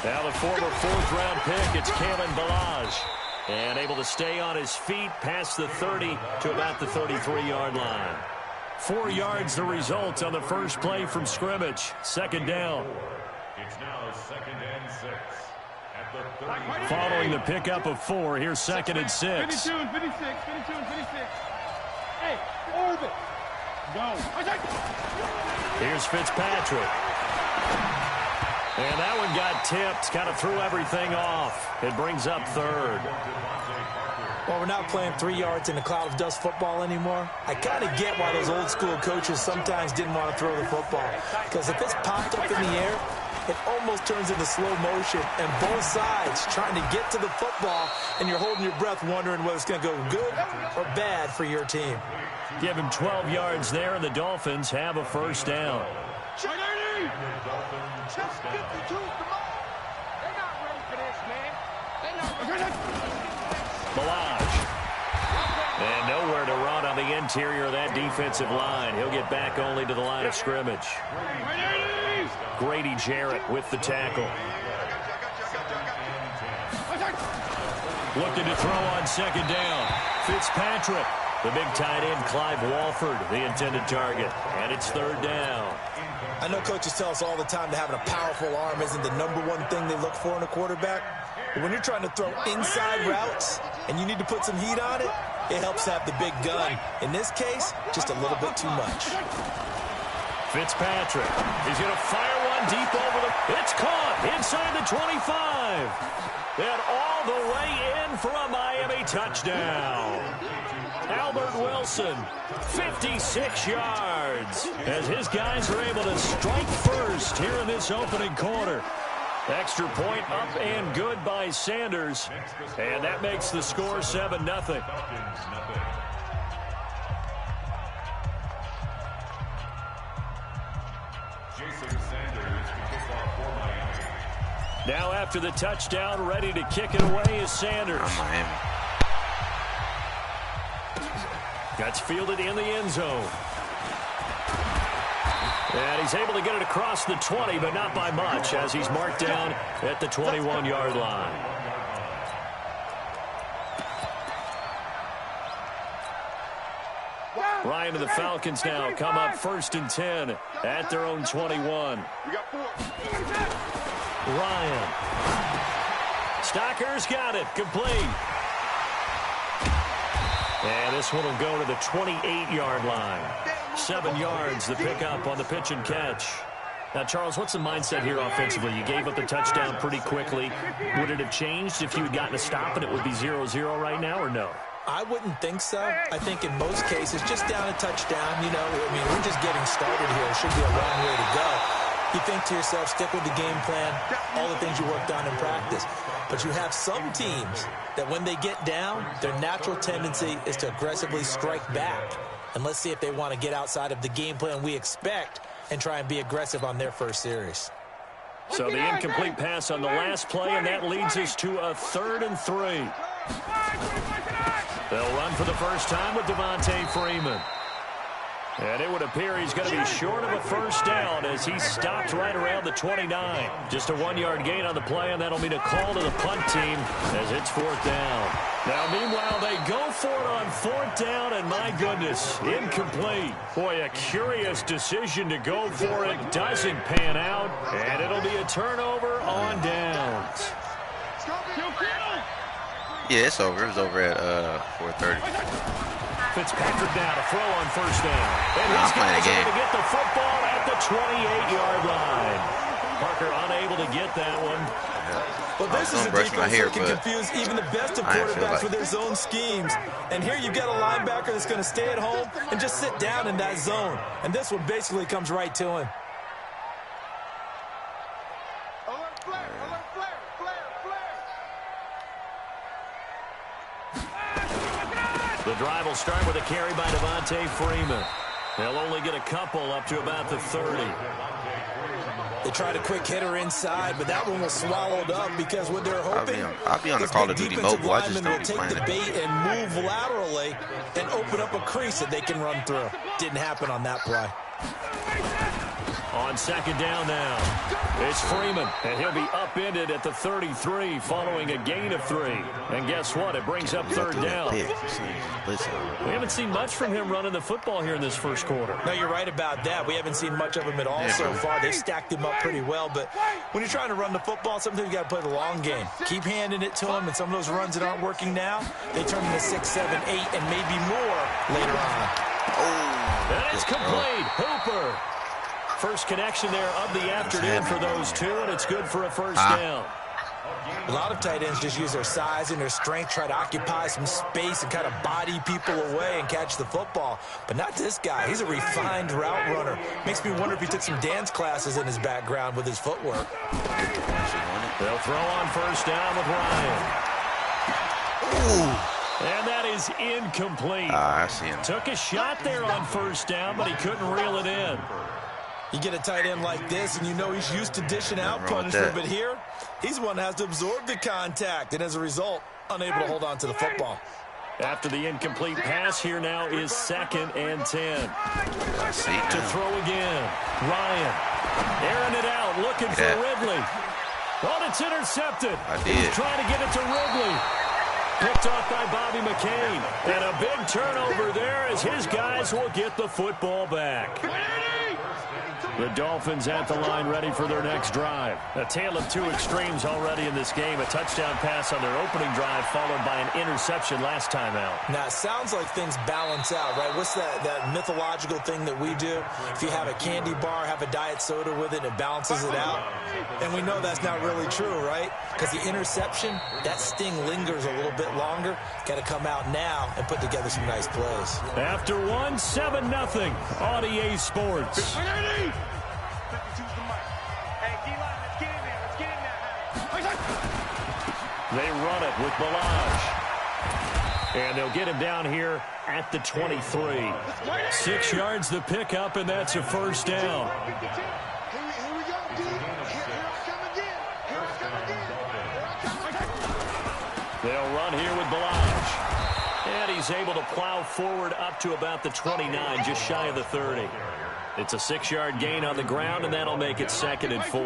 Now the former fourth-round pick, it's Kalen Balaj. And able to stay on his feet past the 30 to about the 33-yard line. 4 yards the result on the first play from scrimmage. Second down. It's now 2nd and 6. At the 30. Following the pickup of 4, here's 2nd and 6. 52 and 56. 52 and 56. Hey, orbit. Go. Here's Fitzpatrick. And that one got tipped, kind of threw everything off. It brings up 3rd. Well, we're not playing 3 yards in a cloud of dust football anymore. I kind of get why those old school coaches sometimes didn't want to throw the football. Because if it's popped up in the air, it almost turns into slow motion. And both sides trying to get to the football, and you're holding your breath wondering whether it's going to go good or bad for your team. Give him 12 yards there, and the Dolphins have a first down. Balaj. And nowhere to run on the interior of that defensive line. He'll get back only to the line of scrimmage. Grady Jarrett with the tackle. Looking to throw on second down. Fitzpatrick. The big tight end, Clive Walford, the intended target. And it's 3rd down. I know coaches tell us all the time that having a powerful arm isn't the #1 thing they look for in a quarterback. But when you're trying to throw inside routes and you need to put some heat on it, it helps to have the big gun. In this case, just a little bit too much. Fitzpatrick. He's going to fire one deep over the... It's caught inside the 25. And all the way in for a Miami touchdown. Albert Wilson, 56 yards, as his guys are able to strike first here in this opening quarter. Extra point up and good by Sanders, and that makes the score 7-0. Now after the touchdown, ready to kick it away is Sanders. That's fielded in the end zone. And he's able to get it across the 20, but not by much, as he's marked down at the 21-yard line. Ryan and the Falcons now come up 1st and 10 at their own 21. Ryan. Stocker's got it. Complete. And this one will go to the 28-yard line. 7 yards, the pickup on the pitch and catch. Now, Charles, what's the mindset here offensively? You gave up the touchdown pretty quickly. Would it have changed if you had gotten a stop and it would be 0-0 right now, or no? I wouldn't think so. I think in most cases, just down a touchdown, you know, I mean, we're just getting started here. It should be a long way to go. You think to yourself, stick with the game plan, all the things you worked on in practice. But you have some teams that when they get down, their natural tendency is to aggressively strike back. And let's see if they want to get outside of the game plan we expect and try and be aggressive on their first series. So the incomplete pass on the last play, and that leads us to a 3rd and 3. They'll run for the first time with Devontae Freeman. And it would appear he's going to be short of a first down as he stopped right around the 29. Just a 1-yard gain on the play, and that'll mean a call to the punt team as it's 4th down. Now, meanwhile, they go for it on 4th down, and my goodness, incomplete. Boy, a curious decision to go for it. Doesn't pan out, and it'll be a turnover on downs. Yeah, it's over. It was over at 4:30. Fitzpatrick now to throw on first down. And he's going to get the football at the 28-yard line. Parker unable to get that one. Well, this is a defense that can confuse even the best of quarterbacks with their zone schemes. And here you've got a linebacker that's going to stay at home and just sit down in that zone. And this one basically comes right to him. The drive will start with a carry by Devontae Freeman. They'll only get a couple up to about the 30. They tried a quick hitter inside, but that one was swallowed up because what they're hoping I'll be on the Call of Duty mobile. I just don't be take the playing it. bait and move laterally and open up a crease that they can run through. Didn't happen on that play. On second down now, it's Freeman, and he'll be upended at the 33 following a gain of 3. And guess what? It brings up third down. We haven't seen much from him running the football here in this first quarter. No, you're right about that. We haven't seen much of him at all so far. They've stacked him up pretty well, but when you're trying to run the football, sometimes you got to play the long game. Keep handing it to him, and some of those runs that aren't working now, they turn into 6, 7, 8, and maybe more later on. That is complete. Hooper. First connection there of the afternoon for those two, and it's good for a first down. A lot of tight ends just use their size and their strength, try to occupy some space and kind of body people away and catch the football. But not this guy. He's a refined route runner. Makes me wonder if he took some dance classes in his background with his footwork. They'll throw on first down with Ryan. And that is incomplete. I see him. Took a shot there on first down, but he couldn't reel it in. You get a tight end like this, and you know he's used to dishing out punishment, but here, he's the one that has to absorb the contact, and as a result, unable to hold on to the football. After the incomplete pass, here now is 2nd and 10. To throw again. Ryan airing it out, looking for Ridley. Oh, it's intercepted. He's trying to get it to Ridley. Picked off by Bobby McCain. And a big turnover there as his guys will get the football back. The Dolphins at the line ready for their next drive. A tale of two extremes already in this game. A touchdown pass on their opening drive followed by an interception last time out. Now, it sounds like things balance out, right? What's that mythological thing that we do? If you have a candy bar, have a diet soda with it, it balances it out. And we know that's not really true, right? Because the interception, that sting lingers a little bit longer. Got to come out now and put together some nice plays. After one, 7-0 on EA Sports. They run it with Balaj. And they'll get him down here at the 23. 6 yards the pickup, and that's a first down. They'll run here with Balaj. And he's able to plow forward up to about the 29, just shy of the 30. It's a 6-yard gain on the ground, and that'll make it 2nd and 4.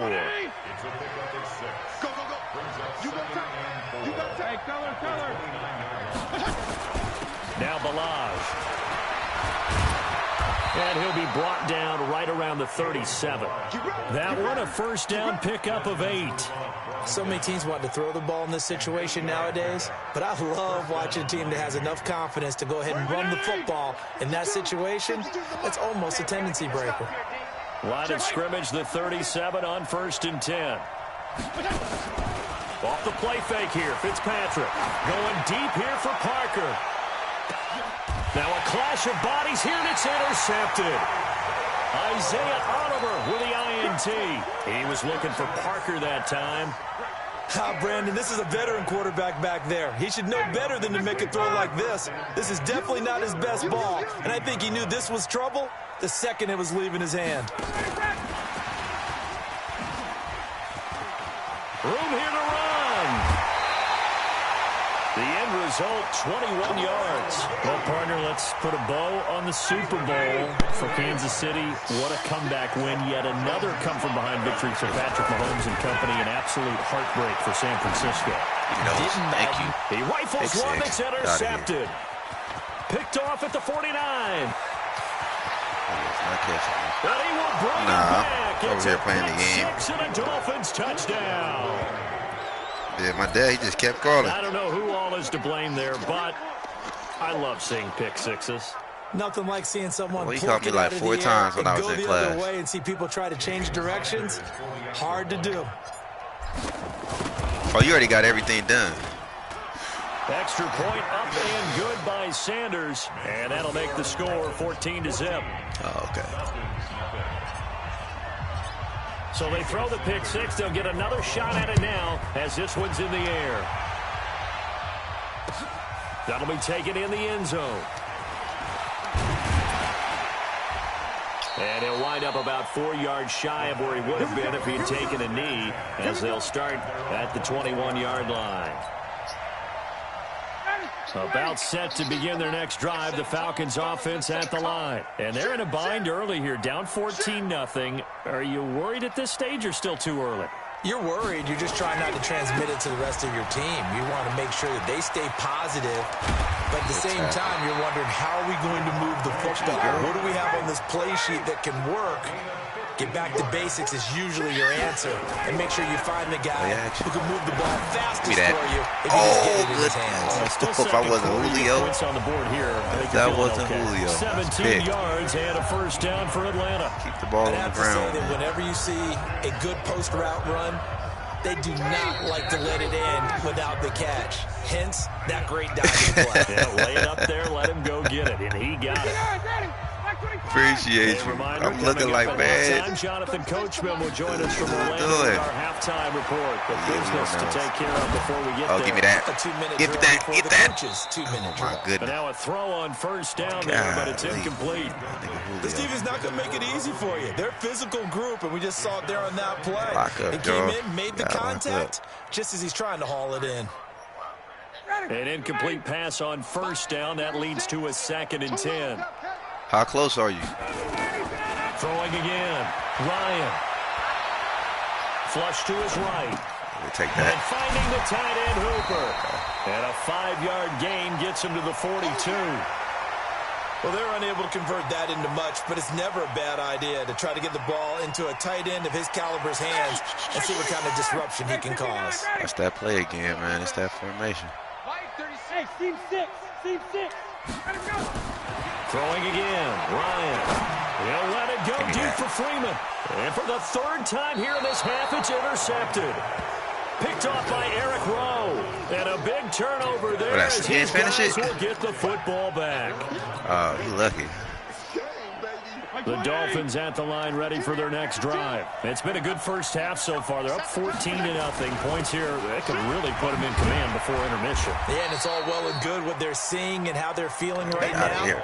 Now Balaj. And he'll be brought down right around the 37. That one a first down pickup of 8. So many teams want to throw the ball in this situation nowadays, but I love watching a team that has enough confidence to go ahead and run the football. In that situation, that's almost a tendency breaker. Line of scrimmage, the 37 on 1st and 10. Off the play fake here, Fitzpatrick. Going deep here for Parker. Now a clash of bodies here, and it's intercepted. Isaiah Oliver with the INT. He was looking for Parker that time. Brandon, this is a veteran quarterback back there. He should know better than to make a throw like this. This is definitely not his best ball, and I think he knew this was trouble the second it was leaving his hand. Room here to run. The end result, 21 yards. Well, partner, let's put a bow on the Super Bowl for Kansas City. What a comeback win. Yet another come-from-behind victory for Patrick Mahomes and company. An absolute heartbreak for San Francisco. Thank you. He rifles one that's intercepted. Picked off at the 49. But he will bring it back. Over there playing the game. 6 and a Dolphins touchdown. Yeah, my dad, he just kept calling. I don't know who all is to blame there, but I love seeing pick sixes. Nothing like seeing someone he caught me like 4 times when I was in class. Go the other way and see people try to change directions. Hard to do. Oh, you already got everything done. Extra point up and good by Sanders, and that'll make the score 14-0. Oh, okay. So they throw the pick six. They'll get another shot at it now as this one's in the air. That'll be taken in the end zone. And he'll wind up about 4 yards shy of where he would have been if he had taken a knee, as they'll start at the 21-yard line. About set to begin their next drive, the Falcons offense at the line. And they're in a bind early here, down 14-0. Are you worried at this stage or still too early? You're worried. You're just trying not to transmit it to the rest of your team. You want to make sure that they stay positive. But at the same time, you're wondering, how are we going to move the football? What do we have on this play sheet that can work? Get back to basics is usually your answer. And make sure you find the guy who can move the ball fastest for you if he just get it in his hands. If I wasn't Julio, on the board here. that wasn't Julio. 17 yards and a first down for Atlanta. Keep the ball on the ground. I have to say that whenever you see a good post route run, they do not like to let it in without the catch. Hence, that great diving play. Yeah, lay it up there, let him go get it, and he got it. Appreciate you. I'm looking like bad. Jonathan Coachman will join us from Orlando with our halftime report. The business to take care of before we get there. Give me that. A 2-minute Give me drill that. before Get the that. coaches. 2-minute drill. My goodness. But now a throw on first down there, but it's incomplete. This team is not going to make it easy for you. They're a physical group, and we just saw it there on that play. He came in, made the contact, just as he's trying to haul it in. An incomplete pass on first down. That leads to a 2nd and 10. How close are you? Throwing again. Ryan. Flush to his right. We'll take that. And finding the tight end Hooper. And a 5-yard gain gets him to the 42. Well, they're unable to convert that into much, but it's never a bad idea to try to get the ball into a tight end of his caliber's hands and see what kind of disruption he can cause. That's that play again, man. It's that formation. Hey, team 6. Team 6. Let him go. Throwing again. Ryan. He'll let it go deep for Freeman. And for the 3rd time here in this half, it's intercepted. Picked off by Eric Rowe. And a big turnover there as his guys will get the football back. Oh, you lucky. The Dolphins at the line ready for their next drive. It's been a good first half so far. They're up 14-0. Points here, that could really put them in command before intermission. Yeah, and it's all well and good what they're seeing and how they're feeling right now.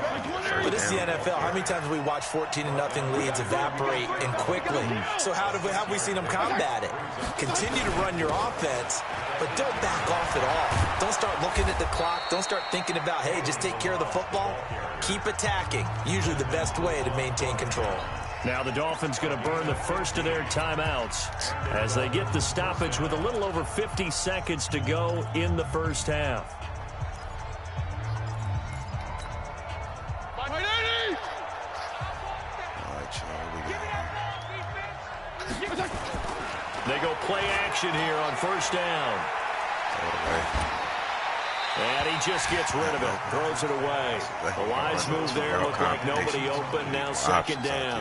But it's the NFL. How many times have we watched 14-0 leads evaporate and quickly? So how have we seen them combat it? Continue to run your offense, but don't back off at all. Don't start looking at the clock. Don't start thinking about, hey, just take care of the football. Keep attacking. Usually the best way to maintain control. Now the Dolphins going to burn the first of their timeouts as they get the stoppage with a little over 50 seconds to go in the first half. They go play action here on first down. And he just gets rid of it, throws it away. A wise move there, looked like nobody open, now 2nd down.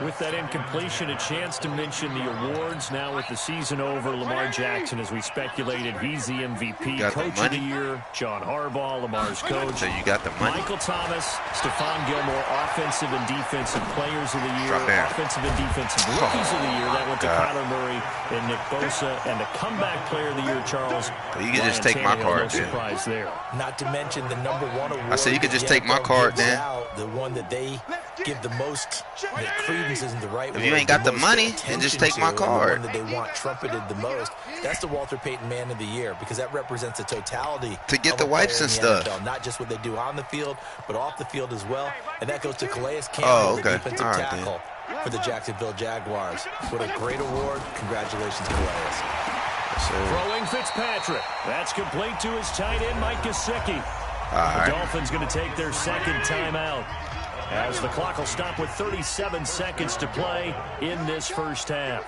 With that incompletion, a chance to mention the awards. Now with the season over, Lamar Jackson, as we speculated, he's the MVP, Coach of the Year. John Harbaugh, Lamar's coach. So you got the money. Michael Thomas, Stephon Gilmore, Offensive and Defensive Players of the Year. Offensive and Defensive Rookies of the Year. That went to Kyler Murray and Nick Bosa. And the Comeback Player of the Year, Charles. You can just take my card, no surprise there. Not to mention the #1 award. I said you could just take my card, then. The one that they give the most, credence isn't the right word. If you ain't got the money, then just take my card. The one that they want trumpeted the most. That's the Walter Payton Man of the Year, because that represents the totality to get the wipes and stuff. NFL. Not just what they do on the field, but off the field as well. And that goes to Calais Campbell, the defensive tackle for the Jacksonville Jaguars. What a great award. Congratulations, Calais. Throwing Fitzpatrick. That's complete to his tight end, Mike Gesicki. The Dolphins going to take their 2nd timeout as the clock will stop with 37 seconds to play in this first half.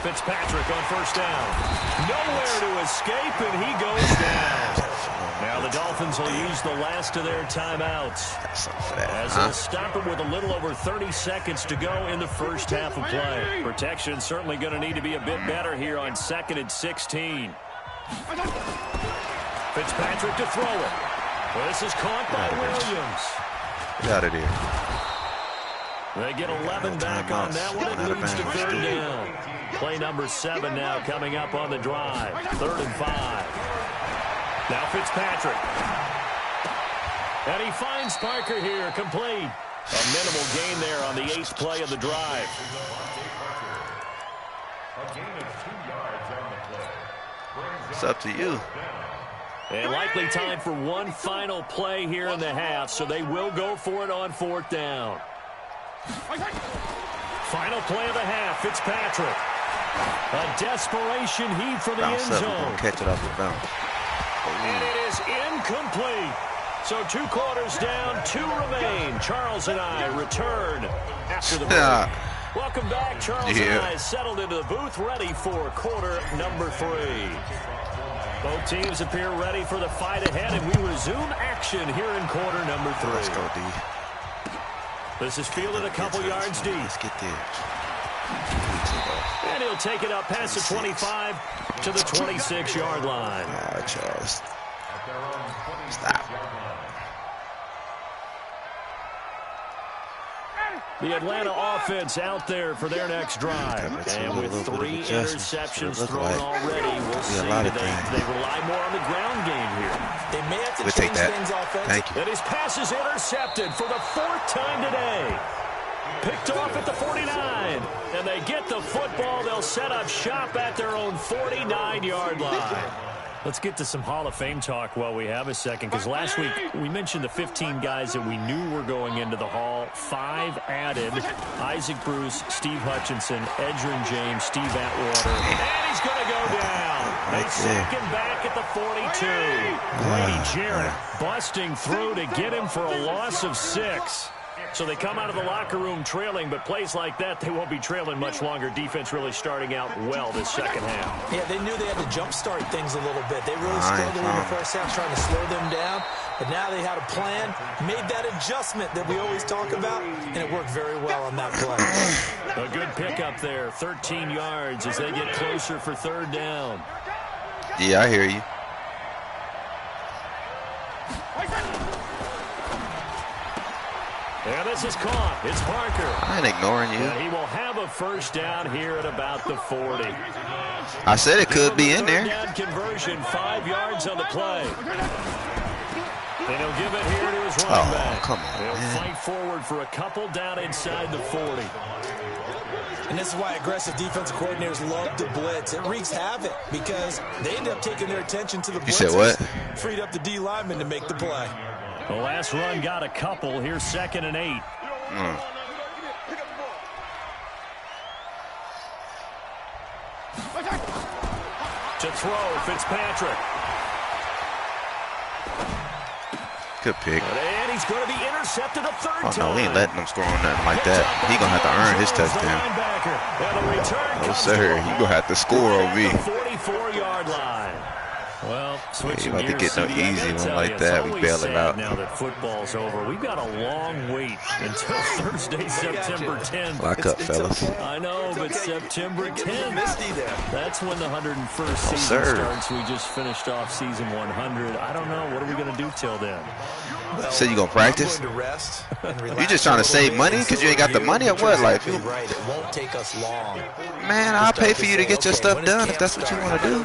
Fitzpatrick on first down. Nowhere to escape, and he goes down. Now the Dolphins will use the last of their timeouts as they'll stop him with a little over 30 seconds to go in the first half of play. Protection certainly going to need to be a bit better here on 2nd and 16. Fitzpatrick to throw it. Well, this is caught by Williams. Get out of there. They get 11 back on that one. It leads to 3rd down. Play number 7 now coming up on the drive. 3rd and 5. Now Fitzpatrick. And he finds Parker here, complete. A minimal gain there on the 8th play of the drive. A gain of 2 yards on the play. It's up to you. And likely time for one final play here in the half, so they will go for it on 4th down. Final play of the half, Fitzpatrick. A desperation heave for the end zone. Catch it off the bounce. And it is incomplete. So 2 quarters down, 2 remain. Charles and I return after the break. Welcome back. Charles and I settled into the booth, ready for quarter number 3. Both teams appear ready for the fight ahead, and we resume action here in quarter number 3. Let's go, D. This is fielded a couple yards deep. Let's get there. And he'll take it up past the 25 to the 26-yard line. All right, Charles. Stop. The Atlanta offense out there for their next drive. And with 3 interceptions thrown already, we'll see they rely more on the ground game here. They may have to change things offensively. Thank you. And his pass is intercepted for the 4th time today. Picked off at the 49. And they get the football. They'll set up shop at their own 49-yard line. Let's get to some Hall of Fame talk while we have a second, because last week we mentioned the 15 guys that we knew were going into the Hall. 5 added: Isaac Bruce, Steve Hutchinson, Edgerrin James, Steve Atwater. And he's going to go down. They sack him back at the 42. Grady Jarrett busting through to get him for a loss of 6. So they come out of the locker room trailing, but plays like that, they won't be trailing much longer. Defense really starting out well this second half. Yeah, they knew they had to jumpstart things a little bit. They really struggled in the first half trying to slow them down, but now they had a plan, made that adjustment that we always talk about, and it worked very well on that play. A good pickup there, 13 yards as they get closer for 3rd down. Yeah, I hear you. And this is caught. It's Parker. I ain't ignoring you. And he will have a 1st down here at about the 40. I said it could be in there. Down conversion, 5 yards on the play. And he'll give it here to his running back. Come on, He'll man. fight forward for a couple down inside the 40. And this is why aggressive defensive coordinators love to blitz. It wreaks havoc because they end up taking their attention to the blitzes. You said what? Freed up the D lineman to make the play. The last run got a couple. Here's 2nd and 8. To throw, Fitzpatrick. Good pick. And he's going to be intercepted a 3rd time. Oh, no, we ain't letting him score on nothing like that. He going to have to earn his touchdown. No, sir. He going to have to score on me. 44-yard line. Well, switching about to gears, get no easy one like that. We bail him out. Now that football's over, we've got a long wait until Thursday, September 10th. Lock up, fellas. I know, but September 10th, that's when the 101st season starts. We just finished off season 100. I don't know. What are we going to do till then? Well, so you gonna practice? You just trying to save money because you ain't got the money or what? Like, right, it won't take us long. Man, I'll pay for you to get your stuff done if that's what you want to do.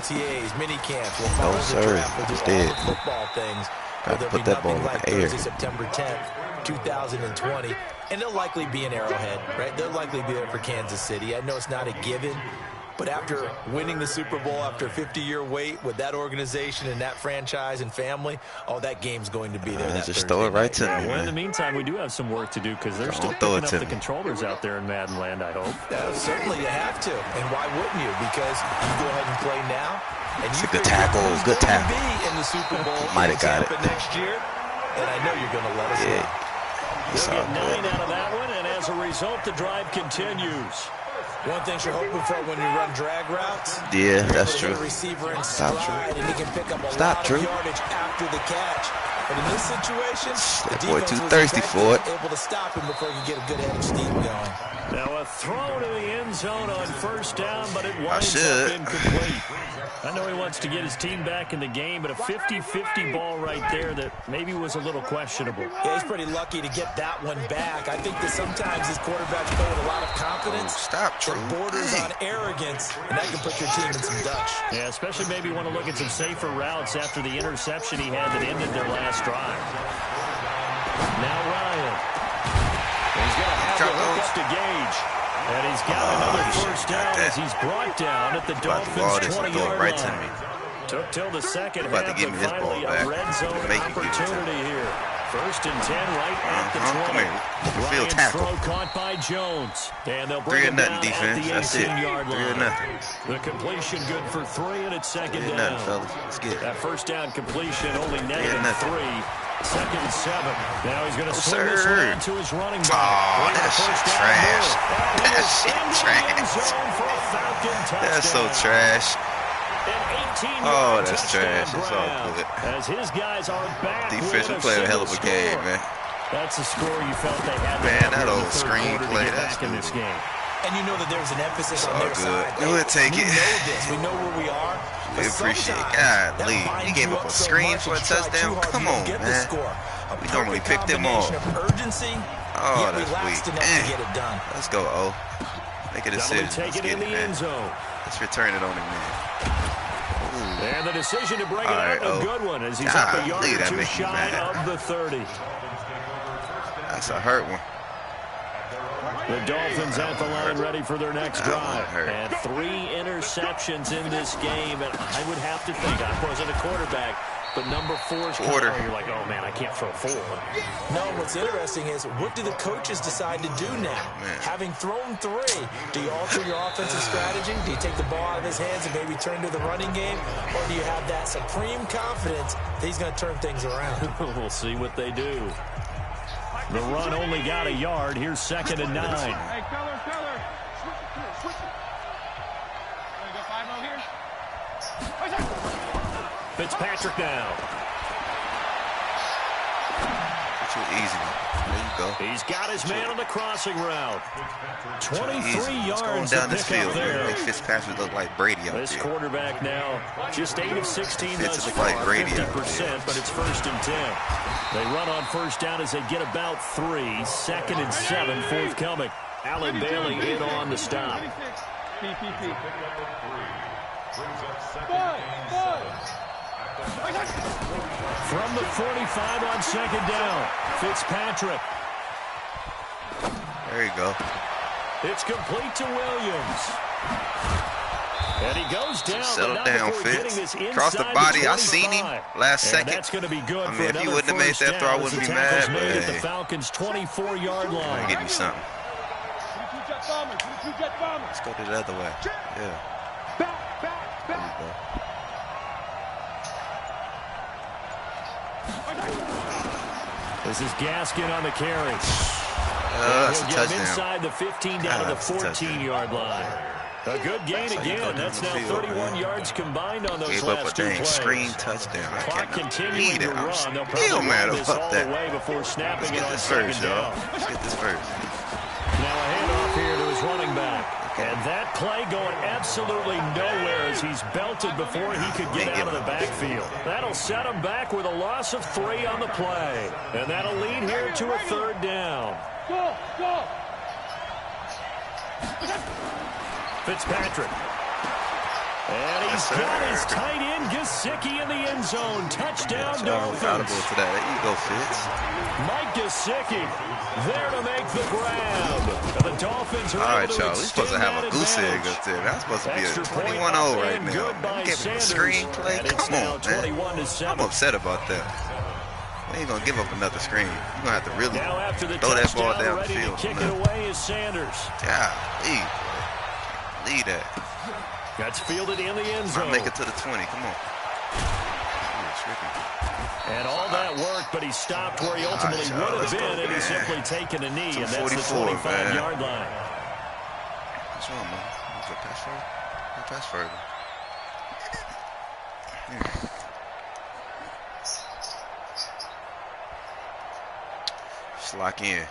Mini camps, No, sir. It's dead. Football things. Got to put that ball in the air. September 10th, 2020, and they'll likely be in Arrowhead, right? They'll likely be there for Kansas City. I know it's not a given. But after winning the Super Bowl, after a 50-year wait with that organization and that franchise and family, oh, that game's going to be there. Just throw it right to me, Well, in the man. meantime, we do have some work to do because they're still picking up the controllers out there in Madden land, I hope. Certainly you have to. And why wouldn't you? Because you go ahead and play now. And It's you a good tackle. Good tackle. be in the Super Bowl Might have got it. next year. And I know you're going to let us know. We'll get 9 out of that one, and as a result, the drive continues. One thing you're hoping for when you run drag routes. Yeah, that's true. Receiver in stride, and he can pick up a lot of yardage after the catch. But in this situation, that boy too thirsty for it. Able to stop him before he can get a good head of steam going. Now a throw to the end zone on 1st down, but it winds up incomplete. I know he wants to get his team back in the game, but a 50-50 ball right there that maybe was a little questionable. Yeah, he's pretty lucky to get that one back. I think that sometimes his quarterbacks play with a lot of confidence. It borders on arrogance, and that can put your team in some Dutch. Yeah, especially maybe want to look at some safer routes after the interception he had that ended their last drive. Now Ryan. He's going to have to hook up to Gage. And he's got another first down as he's brought down at the Dolphins' 20-yard line. Took till the second half, but finally a red zone opportunity here. 1st and 10 right at the 20. Ryan's throw caught by Jones. And they'll bring it down at the 18-yard line. The completion good for 3, and it's second down. That first down completion only -3. 2nd and 7. Now he's going to swing this one to his running back. Oh, that shit trash. That shit trash. That's so trash. Oh, that's trash. It's all good. As his guys are back. Defensive player, a hell of a game, man. That's the score you felt they had. Man, that old screenplay, that's in this game. And you know that there was an emphasis on their side. We'll take it. We know this. We know where we are. We appreciate it. God, Lee, he gave up a screen for a touchdown. Come on, man. We normally pick them off. Oh, that's weak. Let's go, O. Make a decision. Let's get it, man. Let's return it on him, man. And the decision to bring it out, a good one, as he's up a yard or two shy of the 30. That's a hurt one. The Dolphins at the line ready for their next drive. And 3 interceptions in this game. And I would have to think, I wasn't a quarterback, but number 4's quarter. You're like, oh, man, I can't throw 4. No, what's interesting is, what do the coaches decide to do now? Having thrown 3, do you alter your offensive strategy? Do you take the ball out of his hands and maybe turn to the running game? Or do you have that supreme confidence that he's going to turn things around? We'll see what they do. The run only got a yard. Here's 2nd and 9. Hey, Keller. Switch it. Go 5-0 here. Fitzpatrick now. Too easy. There you go. He's got his man on the crossing route. 23 yards going down this field. there. Make Fitzpatrick look like Brady out there. This quarterback now just 8 of 16 thus far, like Brady 50%, but it's 1st and 10. They run on first down as they get about 3. 2nd and 7 forthcoming. Allen Bailey in on the stop. From the 45 on 2nd down, Fitzpatrick. There you go. It's complete to Williams. And he goes down. Settle down, Fitz. Cross the body. I seen him last second. That's going to be good. I mean, if he wouldn't have made that throw, I wouldn't be mad. But at the Falcons' 24-yard line. Give me something. Let's go the other way. Yeah. There you go. This is Gaskin on the carry. That's a He'll get touchdown. Inside the 15 down to the 14-yard line. A good gain again. That's now 31 yards combined on those last 2 plays. Screen touchdown. Clock continuing to run. They'll still mad probably run this about all that. the way before snapping it on Let's 2nd down. Let's get this first. Now a handoff here to his running back. And that play going absolutely nowhere as he's belted before he could get out of the backfield. That'll set him back with a loss of 3 on the play. And that'll lead here to a 3rd down. Go! Fitzpatrick. And he's got his tight end, Gesicki, in the end zone. Touchdown, Dolphins. There you go, Fitz. Mike Gesicki there to make the grab. The Dolphins are all right, able to y'all. We're supposed to have a goose egg up there. That's supposed to be a 21-0 right now. Man, give him a screenplay. Come on, man. I'm upset about that. We ain't going to give up another screen. You're going to have to really throw that ball down the field. Kick it away is Sanders. Yeah, lead that. That's fielded in the end zone. Make it to the 20. Come on. And all that work, but he stopped where he ultimately would have been, and he's simply taken a knee, and that's the 25-yard line. What's wrong, man? Pass further. Just lock in.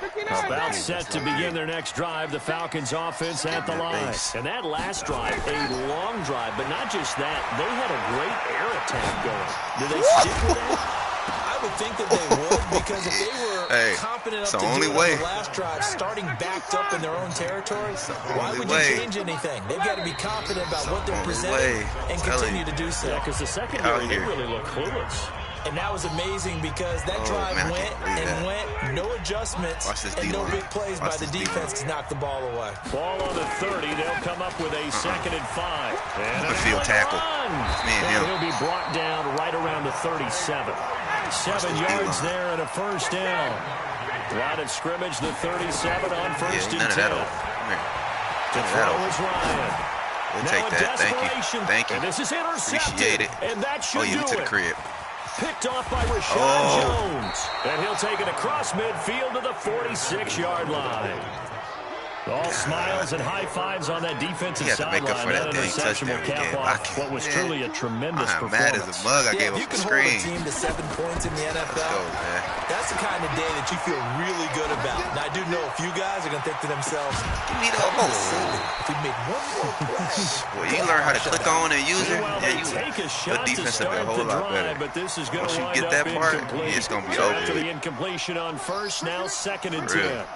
About set to begin their next drive. The Falcons offense at the line. And that last drive, a long drive, but not just that. They had a great air attack going. Do they stick with that? I would think that they would, because if they were confident enough to do it on the last drive, starting backed up in their own territory, why would you change anything? They've got to be confident about what they're presenting and continue to do so. Yeah, because the secondary, they really look clueless. And that was amazing because that drive went and went, no adjustments, and no big plays by the defense to knock the ball away. Ball on the 30. They'll come up with a 2nd and 5. And a field tackle. And he'll be brought down right around the 37. 7 yards there and a first down. Line of scrimmage, the 37 on 1st and 10. To throw is Ryan. We'll take that. Thank you. And this is intercepted. Appreciate it. And that should do to the it. crib. Picked off by Rashad Jones. And he'll take it across midfield to the 46-yard line. All smiles and high fives on that defensive sideline. That interception will cap off what was truly a tremendous performance. Mad as a mug. I gave him a screen. If you can hold a team to 7 points in the NFL, that's the kind of day that you feel really good about. Now, I do know a few guys are going to think to themselves, give me the if we made one more play. Well, you learn how to click on and use it. Yeah, the defense will be a whole lot better. But this is going to get that part, it's going to be over. After the incompletion on 1st, now 2nd and 10.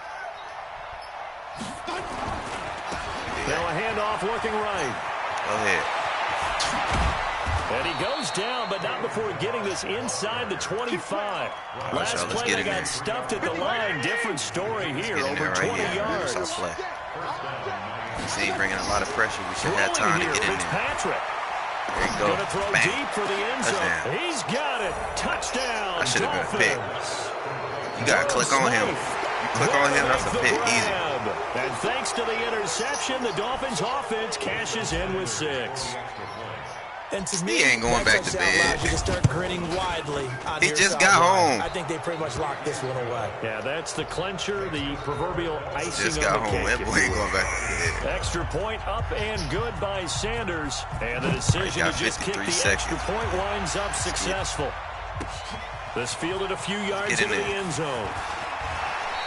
Now a handoff looking right. Go ahead. And he goes down, but not before getting this inside the 25. Last play they got stuffed at the line. Different story here, over 20 yards. See, bringing a lot of pressure. We should have time to get in there. Patrick. There you go. Going to throw deep for the end zone. He's got it. Touchdown. That should have been a pick. You got to click on him. You click on him, that's a pick. Easy. And thanks to the interception, the Dolphins offense cashes in with 6. And to me, he ain't going back to bed. You to start grinning widely on he just got home. I think they pretty much locked this one away. Yeah, that's the clencher, the proverbial icing just got on the home. cake. That boy ain't going back to bed. Extra point up and good by Sanders. And the decision to just kick the extra point winds up successful. This fielded a few yards into the end zone.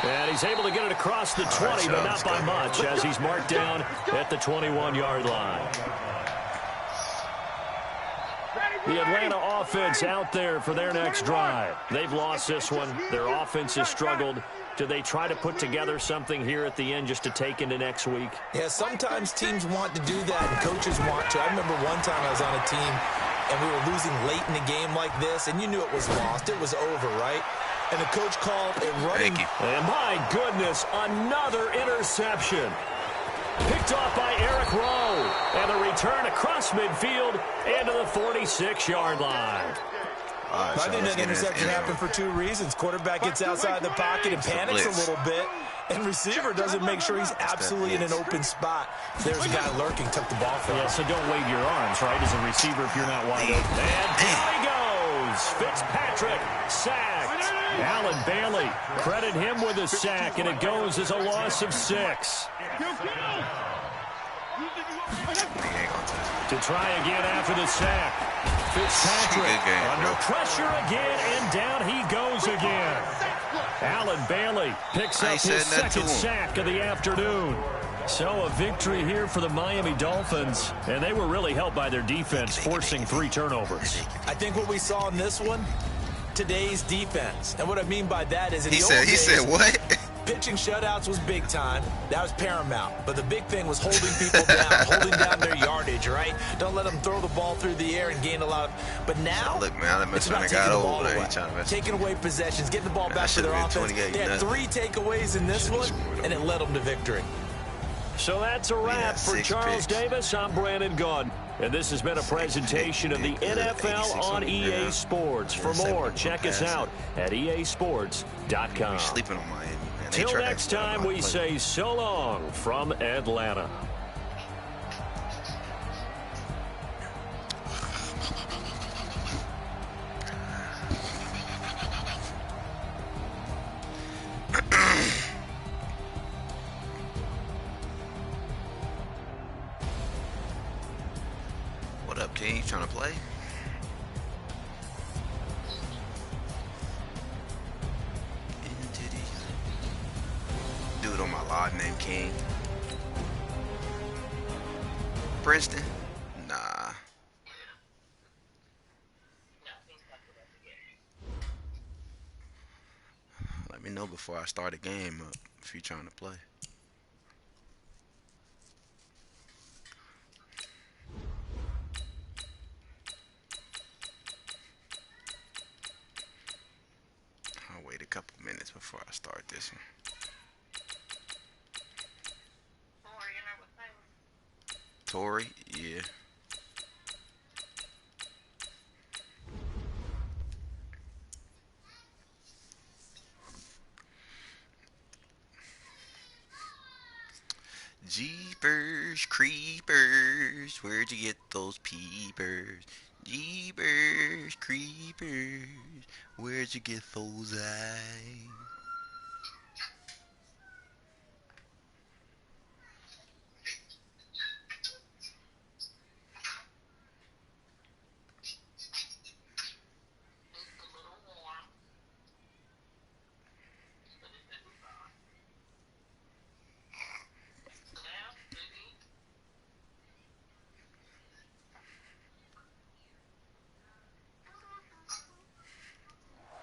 And he's able to get it across the 20, but not by much, as he's marked down at the 21-yard line. The Atlanta offense out there for their next drive. They've lost this one. Their offense has struggled. Do they try to put together something here at the end just to take into next week? Yeah, sometimes teams want to do that and coaches want to. I remember one time I was on a team and we were losing late in a game like this, and you knew it was lost. It was over, right? And the coach called a running. And my goodness, another interception. Picked off by Eric Rowe. And a return across midfield and to the 46-yard line. I think that interception happened for 2 reasons. Quarterback gets outside the pocket and panics a little bit. And receiver doesn't make sure he's absolutely in an open spot. There's a guy lurking, took the ball from him. Yeah, so don't wave your arms, right, as a receiver if you're not wide open. And down he goes. Fitzpatrick sacked. Alan Bailey, credit him with a sack, and it goes as a loss of 6. To try again after the sack. Fitzpatrick under pressure again, and down he goes again. Alan Bailey picks up his 2nd sack of the afternoon. So a victory here for the Miami Dolphins, and they were really helped by their defense, forcing 3 turnovers. I think what we saw in this one, today's defense. And what I mean by that is he said what? Pitching shutouts was big time. That was paramount. But the big thing was holding people down, holding down their yardage, right? Don't let them throw the ball through the air and gain a lot of... But now, look, man, it's about taking the ball away. Taking away possessions, getting the ball back to their offense. They had 3 takeaways in this one, and it led them to victory. So that's a wrap for Charles Davis. I'm Brandon Gunn. And this has been a presentation of the NFL on EA Sports. For more, check us out at easports.com. Sleeping on Miami. Till next time, we say so long from Atlanta. What up, King? You trying to play? Dude on my log named King. Princeton? Nah. Let me know before I start a game up if you're trying to play. start this one. Tory, yeah. Jeepers creepers, where'd you get those peepers? Jeepers creepers, where'd you get those eyes?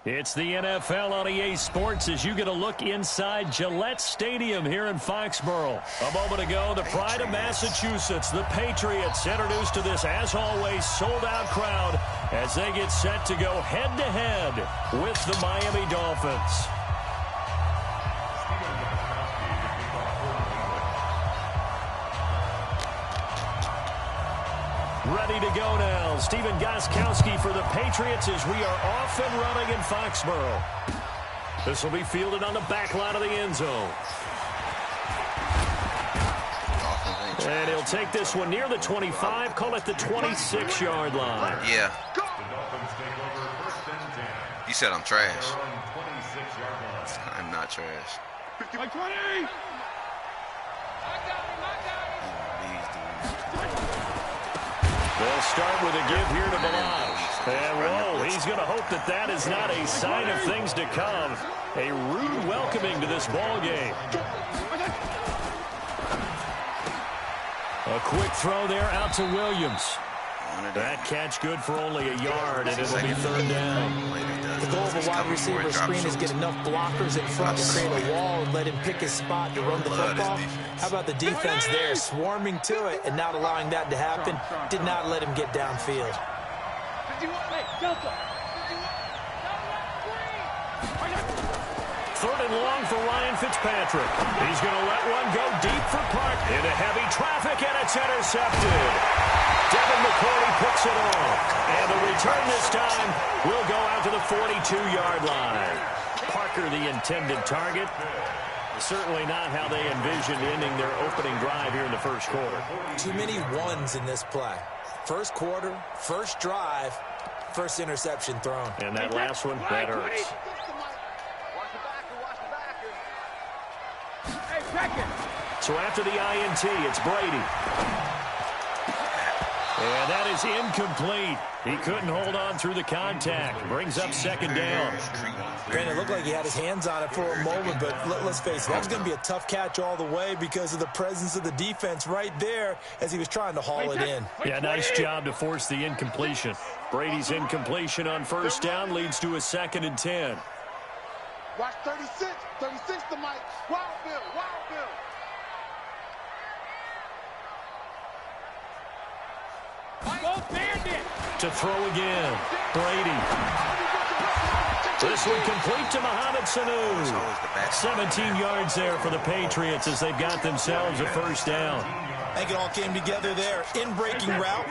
It's the NFL on EA Sports as you get a look inside Gillette Stadium here in Foxborough. A moment ago, the pride of Massachusetts, the Patriots, introduced to this, as always, sold-out crowd as they get set to go head-to-head with the Miami Dolphins. Ready to go now. Stephen Gostkowski for the Patriots as we are off and running in Foxborough. This will be fielded on the back line of the end zone. And he'll take this one near the 25, call it the 26-yard line. Yeah. You said I'm trash. I'm not trash. 20! They'll start with a give here to Balazs. And, whoa, he's going to hope that that is not a sign of things to come. A rude welcoming to this ball game. A quick throw there out to Williams. That catch good for only a yard, and it'll be third down. The goal of a wide receiver screen is get enough blockers in front to create a wall and let him pick his spot to run the football. How about the defense there, swarming to it and not allowing that to happen? Did not let him get downfield. Third and long for Ryan Fitzpatrick. He's going to let one go deep for Park. Into heavy traffic, and it's intercepted. Devin McCourty picks it off. And the return this time will go out to the 42-yard line. Parker, the intended target. Certainly not how they envisioned ending their opening drive here in the first quarter. Too many ones in this play. First quarter, first drive, first interception thrown. And that last one, that hurts. So after the INT, it's Brady. And that is incomplete. He couldn't hold on through the contact. Brings up second down. Grant, it looked like he had his hands on it for a moment, but let's face it, that was going to be a tough catch all the way because of the presence of the defense right there as he was trying to haul it in. Yeah, nice job to force the incompletion. Brady's incompletion on first down leads to a 2nd and 10. Watch 36. 36 to Mike. Wild Bill. Wild Bill. To throw again. Brady. This one complete to Mohamed Sanu. 17 yards there for the Patriots as they've got themselves a first down. I think it all came together there. In-breaking route.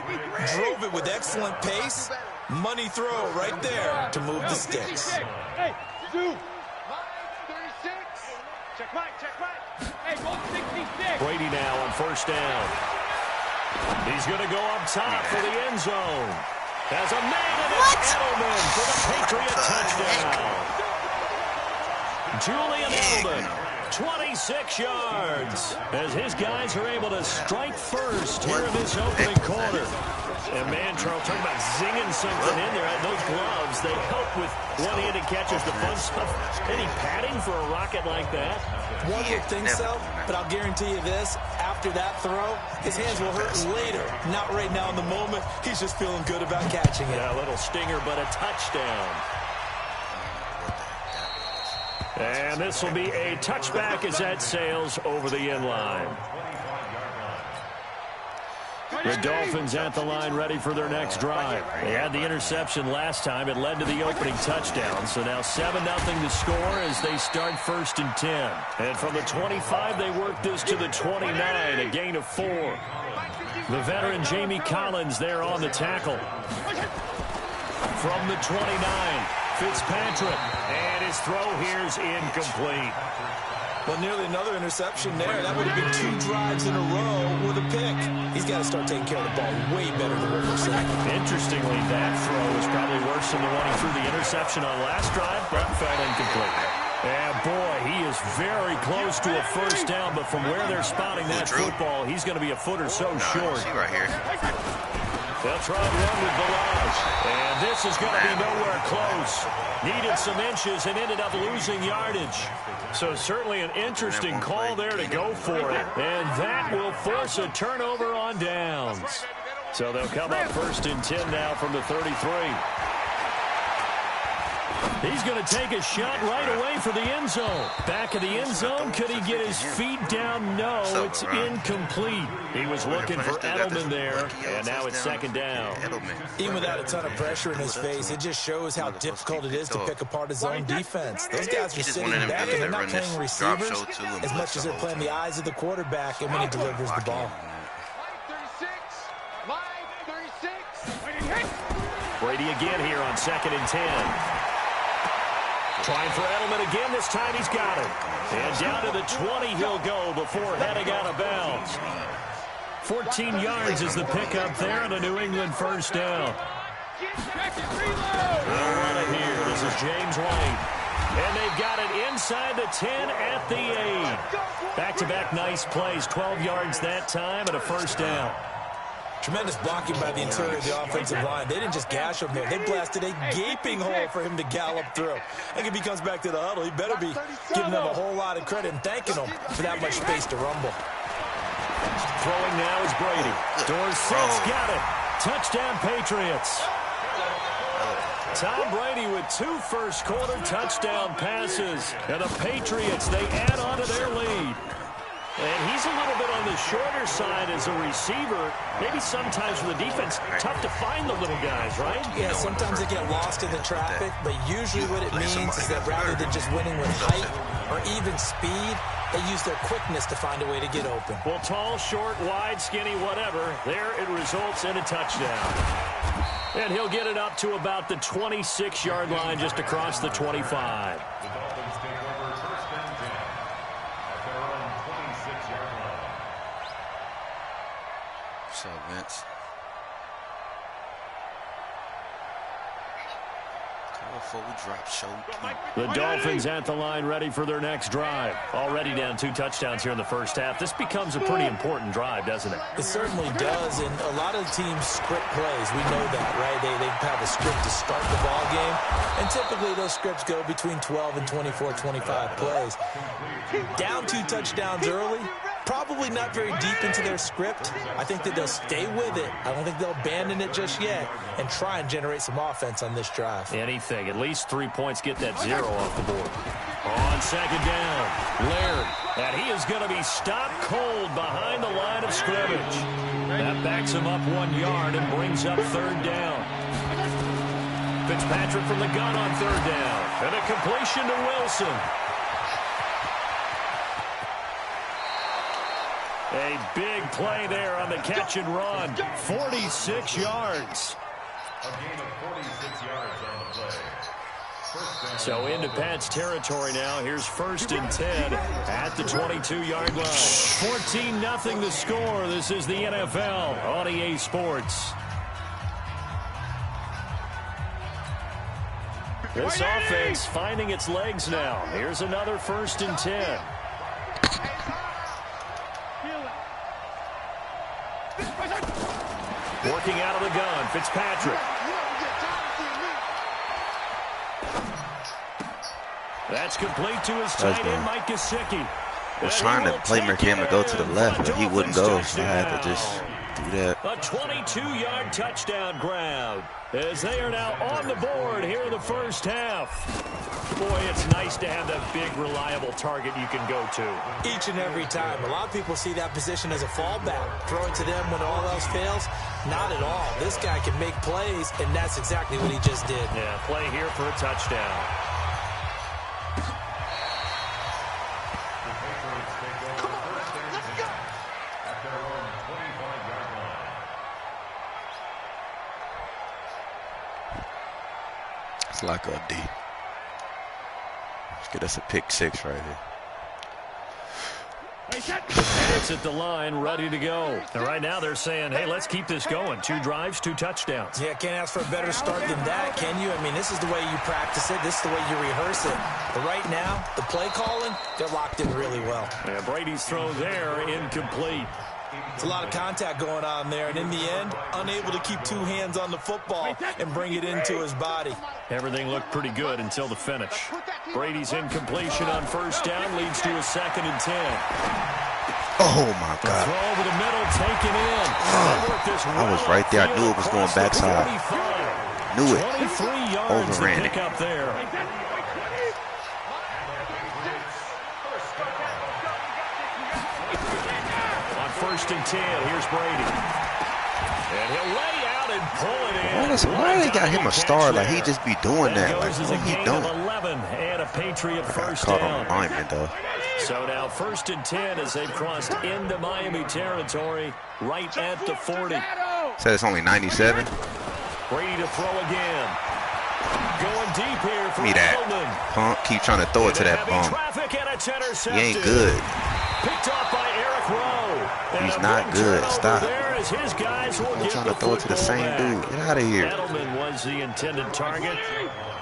Drove it with excellent pace. Money throw right there to move the sticks. Hey, Stu. 36. Check Mike. Check Mike. Hey, go 66. Brady now on first down. He's going to go up top for the end zone. As a man and it's Edelman for the Patriot touchdown. Julian Edelman, 26 yards, as his guys are able to strike first here in this opening quarter. And man, Charles, talking about zinging something in there. Those gloves, they help with one-handed catches, the fun stuff. Any padding for a rocket like that? One would think so, but I'll guarantee you this. After that throw, his hands will hurt later. Not right now in the moment. He's just feeling good about catching it. Yeah, a little stinger, but a touchdown. And this will be a touchback as that sails over the end line. The Dolphins at the line ready for their next drive. They had the interception last time. It led to the opening touchdown. So now 7-0 to score as they start 1st and 10. And from the 25, they work this to the 29, a gain of 4. The veteran Jamie Collins there on the tackle. From the 29, Fitzpatrick. And his throw here's incomplete. Well, nearly another interception there. That would have been 2 drives in a row with a pick. He's got to start taking care of the ball way better than what we're seeing. Interestingly, that throw was probably worse than the one he threw the interception on last drive, but fell incomplete. And boy, he is very close to a first down, but from where they're spotting that football, he's going to be a foot or so short. Right here. They'll try and run with Balaj. And this is going to be nowhere close. Needed some inches and ended up losing yardage. So certainly an interesting call there to go for it. And that will force a turnover on downs. So they'll come up 1st and 10 now from the 33. He's going to take a shot right away for the end zone. Back of the end zone. Could he get his feet down? No, it's incomplete. He was looking for Edelman there, and now it's 2nd down. Even without a ton of pressure in his face, it just shows how difficult it is to pick apart his own defense. Those guys are sitting back, and they're not playing receivers as much as they're playing the eyes of the quarterback and when he delivers the ball. Brady again here on 2nd and 10. Trying for Edelman again. This time he's got it. And down to the 20 he'll go before heading out of bounds. 14 yards is the pickup there on a New England 1st down. They'll run it here. This is James White. And they've got it inside the 10 at the 8. Back-to-back nice plays. 12 yards that time and a 1st down. Tremendous blocking by the interior of the offensive line. They didn't just gash him there. They blasted a gaping hole for him to gallop through. I think if he comes back to the huddle, he better be giving them a whole lot of credit and thanking them for that much space to rumble. Throwing now is Brady. Dorsett's got it. Touchdown, Patriots. Tom Brady with 2 first-quarter touchdown passes. And the Patriots, they add on to their lead. And he's a little bit on the shorter side as a receiver. Maybe sometimes for the defense, tough to find the little guys, right? Yeah, sometimes they get lost in the traffic, but usually what it means is that rather than just winning with height or even speed, they use their quickness to find a way to get open. Well, tall, short, wide, skinny, whatever, there it results in a touchdown. And he'll get it up to about the 26-yard line just across the 25. What's up, Vince? The Dolphins at the line ready for their next drive. Already down 2 touchdowns here in the first half. This becomes a pretty important drive, doesn't it? It certainly does, and a lot of teams script plays. We know that, right? They have a script to start the ball game, and typically those scripts go between 12 and 24, 25 plays. Down 2 touchdowns early, probably not very deep into their script. I think that they'll stay with it. I don't think they'll abandon it just yet and try and generate some offense on this drive. Anything. At least 3 points, get that 0 off the board. On 2nd down, Laird. And he is going to be stopped cold behind the line of scrimmage. That backs him up 1 yard and brings up 3rd down. Fitzpatrick from the gun on 3rd down. And a completion to Wilson. A big play there on the catch and run. 46 yards. A gain of 46 yards on the play. So into Pat's territory now. Here's 1st and 10 at the 22-yard line. 14-0 the score. This is the NFL on EA Sports. This offense finding its legs now. Here's another 1st and 10. Working out of the gun, Fitzpatrick. That's complete to his tight end, Mike Gesicki. I was trying to play him to go to the left, but he wouldn't go, so I had to just do that. A 22-yard touchdown grab as they are now on the board here in the first half. Boy, it's nice to have that big, reliable target you can go to. Each and every time. A lot of people see that position as a fallback. Throw it to them when all else fails. Not at all. This guy can make plays, and that's exactly what he just did. Yeah, play here for a touchdown. It's like a D. Let's get us a pick 6 right here. It's at the line, ready to go. And right now they're saying, hey, let's keep this going. 2 drives, 2 touchdowns. Yeah, can't ask for a better start than that, can you? I mean, this is the way you practice it. This is the way you rehearse it. But right now, the play calling, they're locked in really well. Yeah, Brady's throw there, incomplete. It's a lot of contact going on there, and in the end, unable to keep 2 hands on the football and bring it into his body. Everything looked pretty good until the finish. Brady's incompletion on first down leads to a 2nd and 10. Oh, my God. Throw over the middle, taken in. I was right there. I knew it was going backside. Knew it. 23 yards to pick up there. On 1st and 10, here's Brady. And he'll lay out and pull it in. Why they got him a star? Like, he just be doing that. Like, what he doing? 11 and a Patriot first caught down. on alignment, though. So now 1st and 10 as they've crossed into Miami territory right at the 40. Said it's only 97. Brady to throw again. Going deep here for that punk. Keep trying to throw it to that bum. He ain't good. Picked off by Eric Rowe. He's not good. Stop. His guys will They're trying to throw it to the same dude. Get out of here. Edelman was the intended target.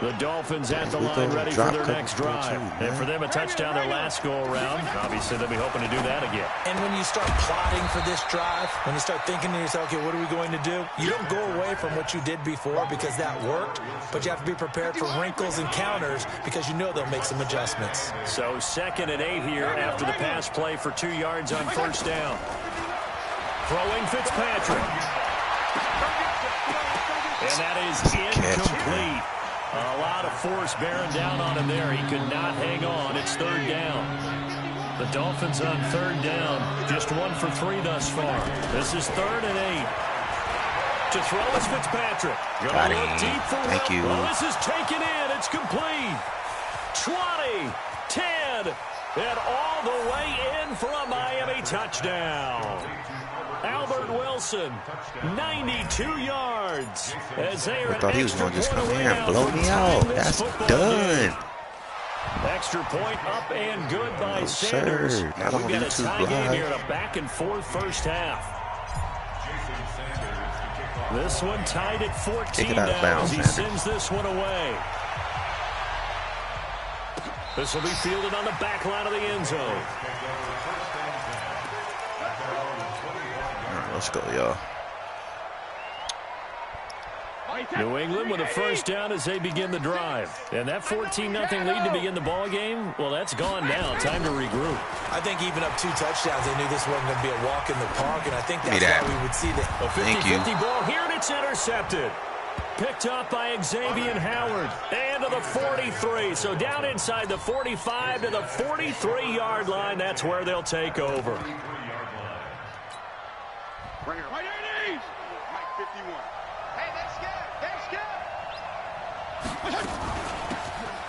The Dolphins at the line ready for their next drive. And for them, a touchdown their last go-around. Obviously, they'll be hoping to do that again. And when you start plotting for this drive, when you start thinking to yourself, okay, what are we going to do? You don't go away from what you did before because that worked, but you have to be prepared for wrinkles and counters because you know they'll make some adjustments. So 2nd and 8 here after the pass play for 2 yards on first down. Throwing Fitzpatrick. And that is incomplete. A lot of force bearing down on him there. He could not hang on. It's 3rd down. The Dolphins on 3rd down. Just 1 for 3 thus far. This is 3rd and 8. To throw is Fitzpatrick. Going to look deep for Thank you. Well, this is taken in. It's complete. 20, 10, and all the way in for a Miami touchdown. Albert Wilson, 92 yards. As they are I thought he was going to just come here and blow me out. That's done. Extra point up and good by Sanders. Sir, not on We've got a YouTube tie game here in Live. a back-and-forth first half. This one tied at 14 now as he sends this one away. This will be fielded on the back line of the end zone. Let's go, y'all. New England with a first down as they begin the drive. And that 14-0 lead to begin the ball game, well, that's gone now. Time to regroup. I think even up 2 touchdowns, they knew this wasn't going to be a walk in the park, and I think that's why we would see the 50-50 ball here, and it's intercepted. Picked up by Xavier Howard. And to the 43. So down inside the 45 to the 43-yard line. That's where they'll take over. Right here. Right here. Mike 51. Hey, that's good. That's good.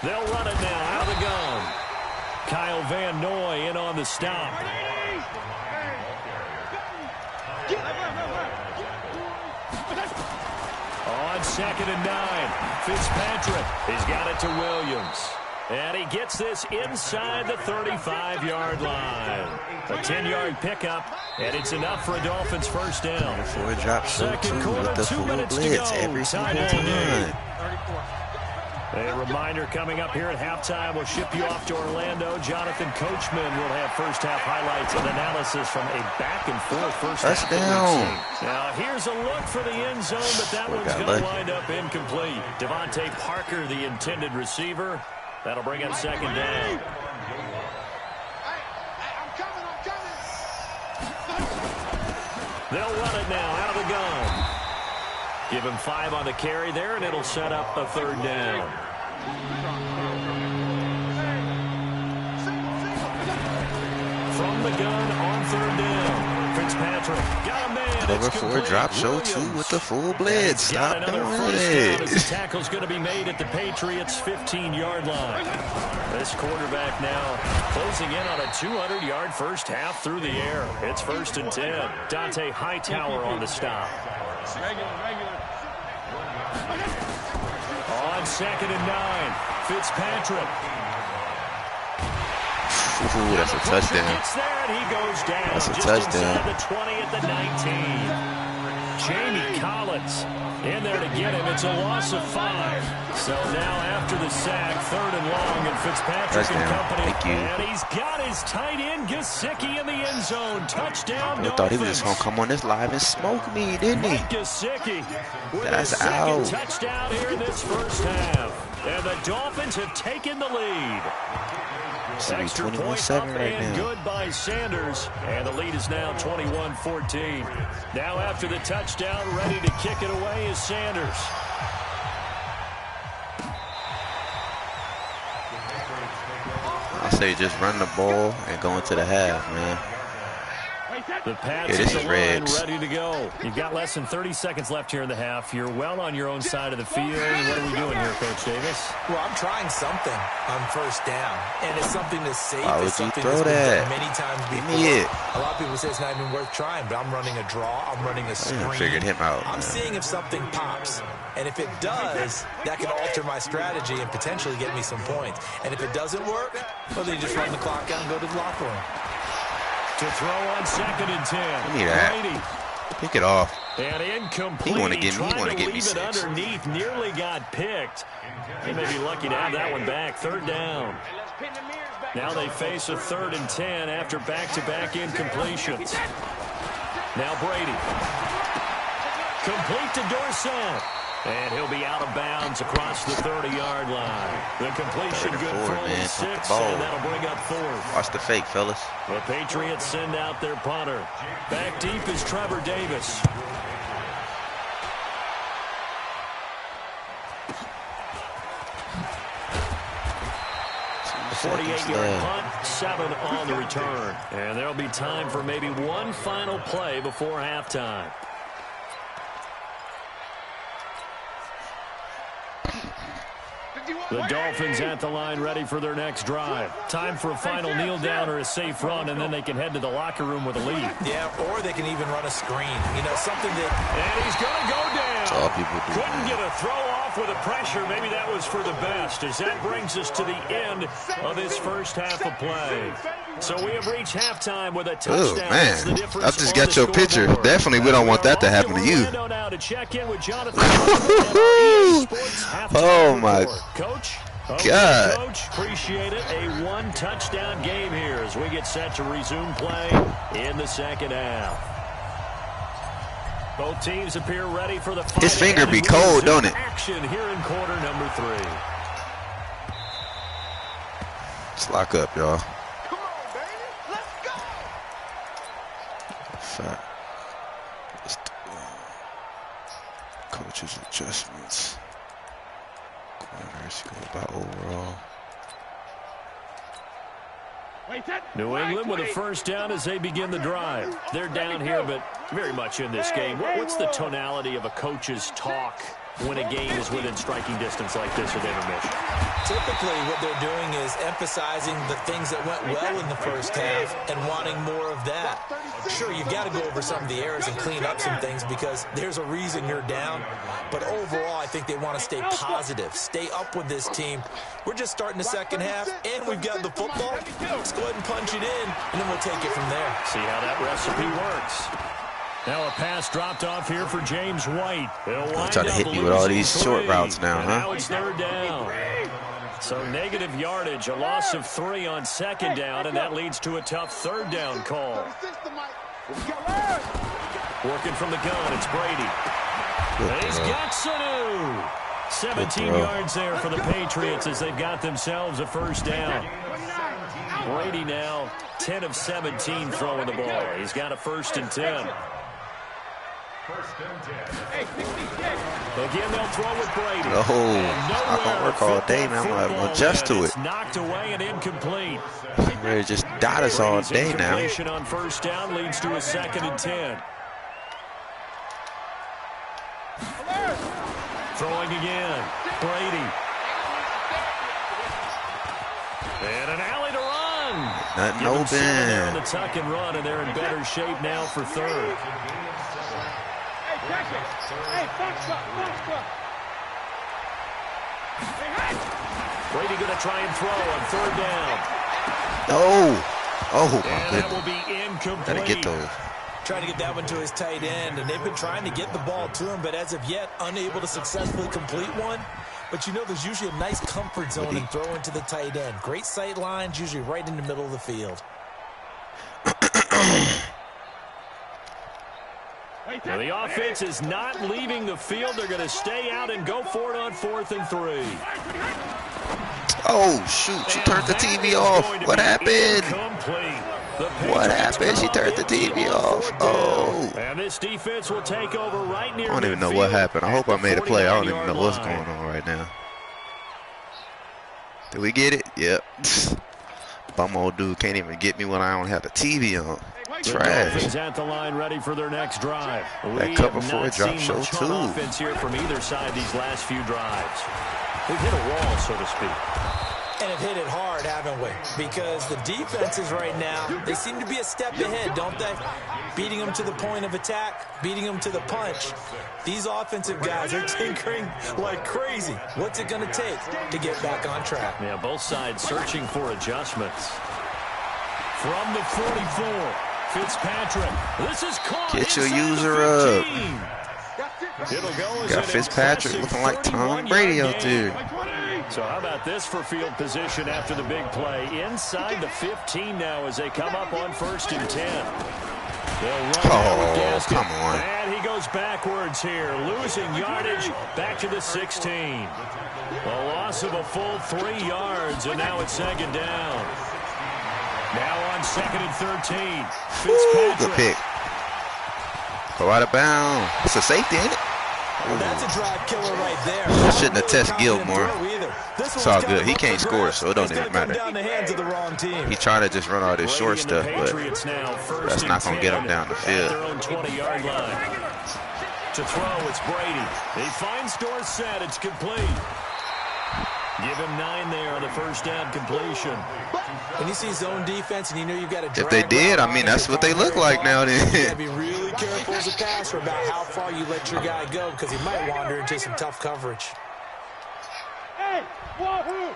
They'll run it now out of the gun. Kyle Van Noy in on the stop. On 2nd and 9, Fitzpatrick. He's got it to Williams. And he gets this inside the 35-yard line. A 10-yard pickup, and it's enough for a Dolphins first down. For a drop shoot, too, with the full blitz every single time. A reminder coming up here at halftime. We'll ship you off to Orlando. Jonathan Coachman will have first-half highlights and analysis from a back-and-forth first half. Touchdown. Now, here's a look for the end zone, but that one's going to wind up incomplete. Devontae Parker, the intended receiver. That'll bring up 2nd down. They'll run it now out of the gun. Give him 5 on the carry there, and it'll set up a 3rd down. From the gun on 3rd down. Fitzpatrick got a man. Over for a drop show, too, with the full blitz. Stop doing it. This tackle's going to be made at the Patriots' 15-yard line. This quarterback now closing in on a 200-yard first half through the air. It's 1st and 10. Dante Hightower on the stop. On 2nd and 9, Fitzpatrick. Ooh, that's a touchdown. That's a touchdown. The 20 at the 19. Jamie Collins in there to get him. It's a loss of 5. So now after the sack, 3rd and long, and Fitzpatrick and company. Thank you. And he's got his tight end Gesicki in the end zone. Touchdown. I thought he was just gonna come on this live and smoke me, didn't he? Gesicki with That's a second out. touchdown here in this first half. And the Dolphins have taken the lead. Extra point up and good by Sanders. And the lead is now 21-14. Now after the touchdown, ready to kick it away is Sanders. I say just run the ball and go into the half, man. The Pats this at is the line Reds. ready to go. You've got less than 30 seconds left here in the half. You're well on your own side of the field. What are we doing here, Coach Davis? Well, I'm trying something on 1st down, and it's something that's safe. Why would it's you something throw that's been that? done many times Give before. me it. A lot of people say it's not even worth trying, but I'm running a draw. I'm running a screen. I figured him out. I'm Man. seeing if something pops. And if it does, that could alter my strategy and potentially get me some points. And if it doesn't work, well, then you just run the clock out and go to the locker room. To throw on 2nd and 10. Give me that. Brady. Pick it off. And incomplete. He want to get leave me it 6. underneath. Nearly got picked. He may be lucky to have that one back. 3rd down. Now they face a 3rd and 10 after back-to-back incompletions. Now Brady. Complete to Dorsett. And he'll be out of bounds across the 30-yard line. The completion good for only 6, and that'll bring up 4th. Watch the fake, fellas. The Patriots send out their punter. Back deep is Trevor Davis. A 48-yard punt, 7 on the return. And there'll be time for maybe one final play before halftime. The Dolphins at the line ready for their next drive. Time for a final kneel down or a safe run, and then they can head to the locker room with a lead. Yeah, or they can even run a screen. You know, something that... And he's going to go down. That's all people do. Couldn't get a throw off with the pressure. Maybe that was for the best, as that brings us to the end of this first half of play. So we have reached halftime with a touchdown. Oh, man. I just got your picture. Definitely we don't want that to happen to you. Now to check in with Jonathan. Oh, my Coach. God. Coach, appreciate it. A one-touchdown game here as we get set to resume play in the second half. Both teams appear ready for the fight. His finger be cold, don't it? Action here in quarter number 3. Let's lock up, y'all. Come on, baby. Let's go. Fat. Coach's adjustments. Corners go about overall. New England with a first down as they begin the drive. They're down here, but very much in this game. What's the tonality of a coach's talk when a game is within striking distance like this with intermission? Typically, what they're doing is emphasizing the things that went well in the first half and wanting more of that. Sure, you've got to go over some of the errors and clean up some things because there's a reason you're down. But overall, I think they want to stay positive, stay up with this team. We're just starting the second half, and we've got the football. Let's go ahead and punch it in, and then we'll take it from there. See how that recipe works. Now a pass dropped off here for James White. I'm trying to hit me with all these short routes now, huh? Now it's 3rd down. So negative yardage, a loss of 3 on 2nd down, and that leads to a tough 3rd down call. Working from the gun, it's Brady. He's got Sanu. 17 yards there for the Patriots as they've got themselves a first down. Brady now 10 of 17 throwing the ball. He's got a 1st and 10. Again, they'll throw with Brady. Oh, not gonna work all day, man. I'm gonna adjust to it. It's knocked away and incomplete. I'm ready to just dot us all day now. Incompletion on first down leads to a 2nd and 10. Throwing again. Brady. And an alley to run. Nothing open. On the tuck and run, and they're in better shape now for 3rd. Brady going to try and throw on 3rd down. Oh, my and goodness. That will be incomplete. Gotta get those. Trying to get that one to his tight end, and they've been trying to get the ball to him, but as of yet, unable to successfully complete one. But you know, there's usually a nice comfort zone in throwing to the tight end. Great sight lines, usually right in the middle of the field. Now the offense is not leaving the field. They're going to stay out and go for it on 4th and 3. Oh, shoot. She turned the TV off. What happened? What happened? She turned the TV off. Oh. And this defense will take over right near. I don't even know what happened. I hope I made a play. I don't even know what's going on right now. Did we get it? Yep. Bum old dude can't even get me when I don't have the TV on. Trash. Dolphins at the line, ready for their next drive. That cover 4 drop show too. Offense here from either side these last few drives. We've hit a wall, so to speak. And have hit it hard, haven't we? Because the defenses right now, they seem to be a step ahead, don't they? Beating them to the point of attack, beating them to the punch. These offensive guys are tinkering like crazy. What's it going to take to get back on track? Yeah, both sides searching for adjustments. From the 44, Fitzpatrick. This is caught. Get your user up. Got Fitzpatrick looking like Tom Brady out there. So how about this for field position after the big play? Inside the 15 now as they come up on 1st and 10. Oh, come on. And he goes backwards here, losing yardage back to the 16. A loss of a full 3 yards, and now it's 2nd down. Now on 2nd and 13. Fitzpatrick. Good pick. Go out of bounds. It's a safety, ain't it? Well, that's a drive killer right there. I shouldn't have tested Gilmore. It's all good. He can't score, so it don't even matter. He trying to just run all this short stuff, but that's not going to get him down the field. To throw, it's Brady. He finds Dorsett. It's complete. Give him 9 there on the first down completion. When you see zone defense and you know you've got to if they did, I mean, that's what they look like now then. You got to be really careful as a passer about how far you let your guy go because he might wander into some tough coverage. Hey, wahoo!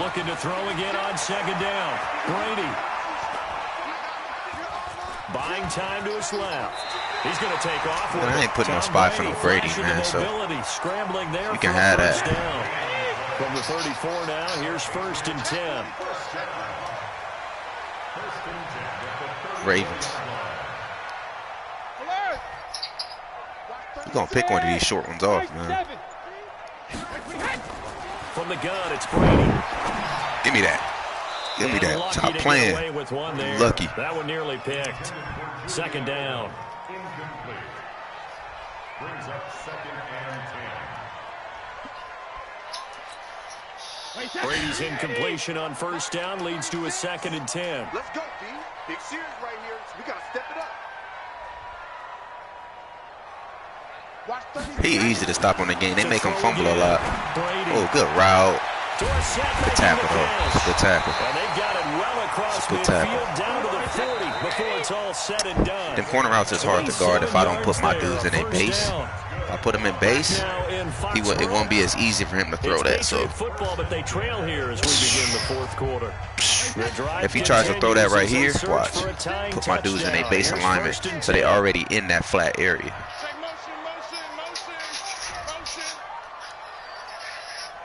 Looking to throw again on 2nd down. Brady. Buying time to his left. He's going to take off. Man, I ain't putting no spot for no Brady, man, so scrambling there you can have that. From the 34 now, here's 1st and 10. Ravens. You're going to pick one of these short ones off, man. From the gun, it's Brady. Give me that. Give me that. Stop playing. Lucky. That one nearly picked. 2nd down. Incomplete. Brings up 2nd and 10. Brady's incompletion on 1st down leads to a 2nd and 10. Let's go, D. Big series right here. So we got to step it up. He easy to stop on the game. They make him fumble a lot. Oh, good route. Good tackle, though. Good tackle. And they've got it well across midfield down to the 40 before it's all said and done. Them corner routes is hard to guard if I don't put my dudes in a base. If I put him in base, it won't be as easy for him to throw that. So football, but they trail here as we begin the 4th quarter. If he tries to throw that right here, watch. Put my dudes in a base alignment so they're already in that flat area.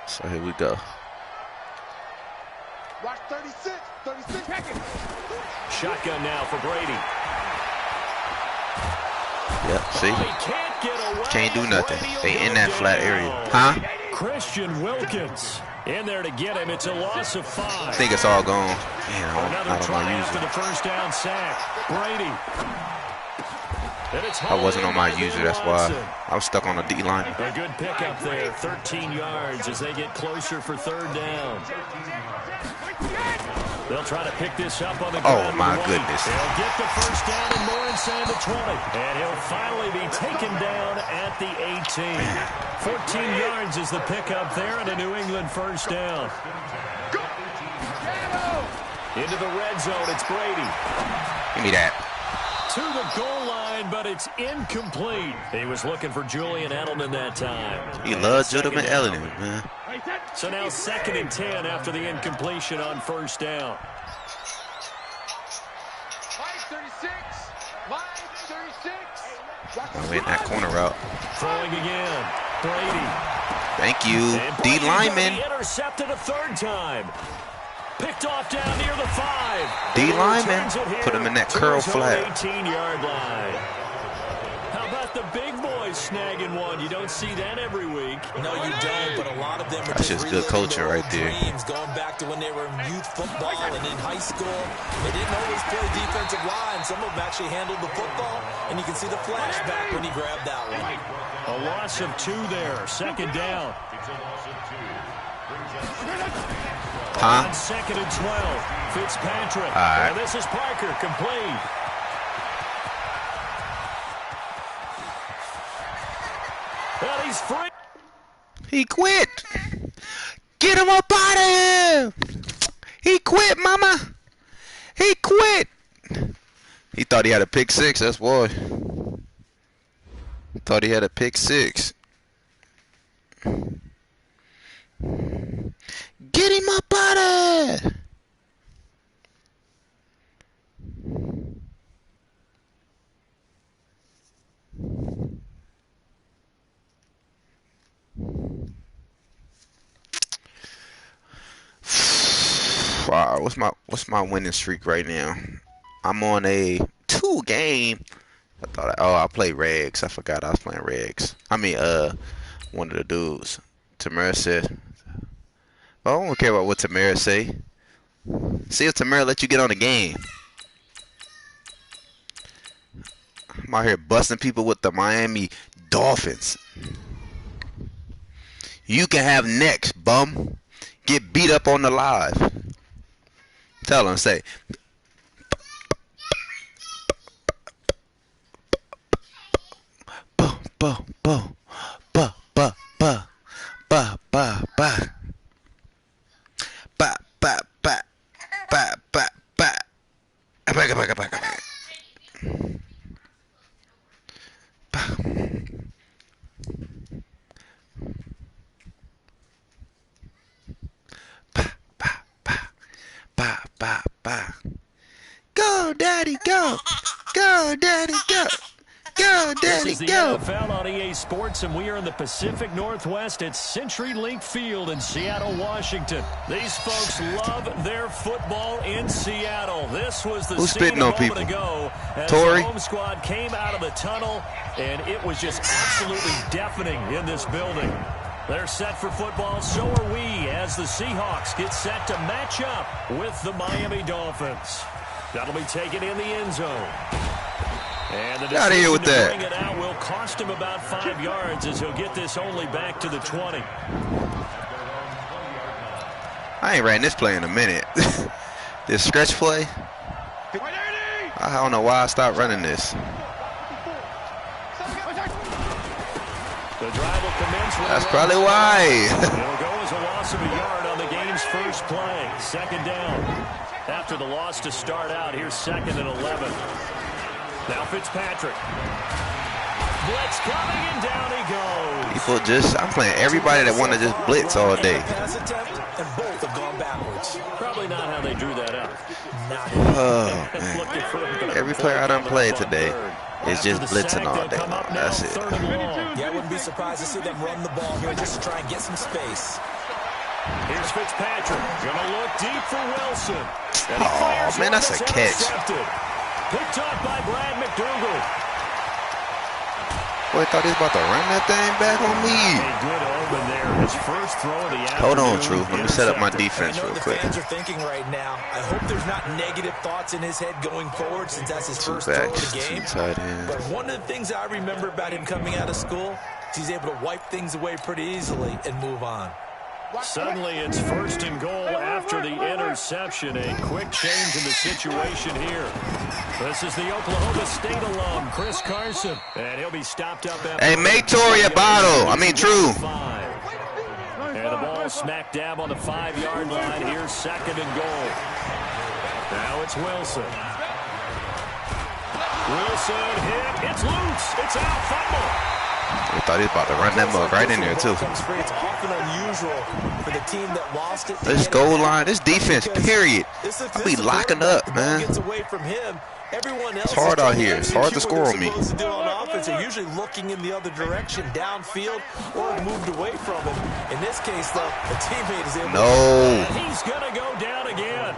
So here we go. Watch 36 seconds. Shotgun now for Brady. Yep, see? Can't do nothing. They in that flat area. Huh? Christian Wilkins in there to get him. It's a loss of 5. I think it's all gone. Man, I don't know after the first down sack. Brady. I wasn't on my user, that's why I was stuck on the D line. A good pickup there, 13 yards as they get closer for third down. They'll try to pick this up on the ground. Oh, my goodness. They'll get the first down and more inside the 20. And he'll finally be taken down at the 18. 14 yards is the pickup there and a New England first down. Into the red zone, it's Brady. Give me that. To the goal line, but it's incomplete. He was looking for Julian Edelman that time. He loves Julian Edelman, man. So now 2nd and 10 after the incompletion on first down. 536. I went that corner route. Throwing again. Brady. Thank you. D lineman. Intercepted a third time. Picked off down near the 5. D lineman. Put him in that curl flat. 18-yard line. How about the big boys snagging one? You don't see that every week. No, you don't, but a lot of them are That's just good coaching right there. Dreams, going back to when they were in youth football and in high school. They didn't always play defensive line. Some of them actually handled the football, and you can see the flashback when he grabbed that one. A loss of 2 there. 2nd down. Huh? On 2nd and 12. Fitzpatrick. All right. And this is Parker, complete. And he's free. He quit. Get him up out of here. He quit, mama. He quit. He thought he had a pick 6. That's why. Thought he had a pick 6. Get him up out of here. Wow, what's my winning streak right now? I'm on a 2 game. I thought I play regs. I forgot I was playing regs. I mean one of the dudes. Tamara said, well, I don't care about what Tamara say. See if Tamara let you get on the game. I'm out here busting people with the Miami Dolphins. You can have next, bum. Get beat up on the live. Tell him, say. Ba ba ba ba ba ba ba ba ba. Ba ba ba ba ba ba. Back back back back. Go, Daddy, go. Go, Daddy, go. Go, Daddy, this is the go. NFL on EA Sports, and we are in the Pacific Northwest at CenturyLink Field in Seattle, Washington. These folks love their football in Seattle. This was the scene a moment ago as the home squad came out of the tunnel, and it was just absolutely deafening in this building. They're set for football, so are we, as the Seahawks get set to match up with the Miami Dolphins. That'll be taken in the end zone. And the decision to bring it out will cost him about 5 yards as he'll get this only back to the 20. I ain't ran this play in a minute. This stretch play, I don't know why I stopped running this. The drive will commence. That's probably why. It'll go as a loss of a yard on the game's first play. 2nd down. After the loss to start out, here's 2nd and 11. Now Fitzpatrick. Blitz coming, and down he goes. People just, I'm playing everybody that want to just blitz all day. Pass attempt, and both have gone backwards. Probably not how they drew that up. Oh, man. Every player I done played today is just blitzing all day long. That's it. Yeah, I wouldn't be surprised to see them run the ball here just to try and get some space. Here's Fitzpatrick. Gonna look deep for Wilson. Oh, man, that's a catch. Picked up by Brad McDougal. Boy, thought he was about to run that thing back on me. A good open there. His first throw of the afternoon. Hold on, True. Let me set up my defense real quick. Fans are thinking right now, I hope there's not negative thoughts in his head going forward since that's his first throw of the game. But one of the things I remember about him coming out of school is he's able to wipe things away pretty easily and move on. Suddenly it's 1st and goal after the interception. A quick change in the situation here. This is the Oklahoma State alum, Chris Carson. And he'll be stopped up after. Hey, make Tori a bottle. I mean, True. And the ball smack dab on the 5-yard line. Here's 2nd and goal. Now it's Wilson. Wilson hit. It's loose. It's out. Fumble. We thought he was about to run that mug right in there, too. It's often unusual for the team that lost it. This goal line, this defense, period. I be locking up, man. It's hard out here. It's hard to score on me. They're usually looking in the other direction, downfield, or moved away from him. In this case, though, a teammate is able to. He's going to go down again.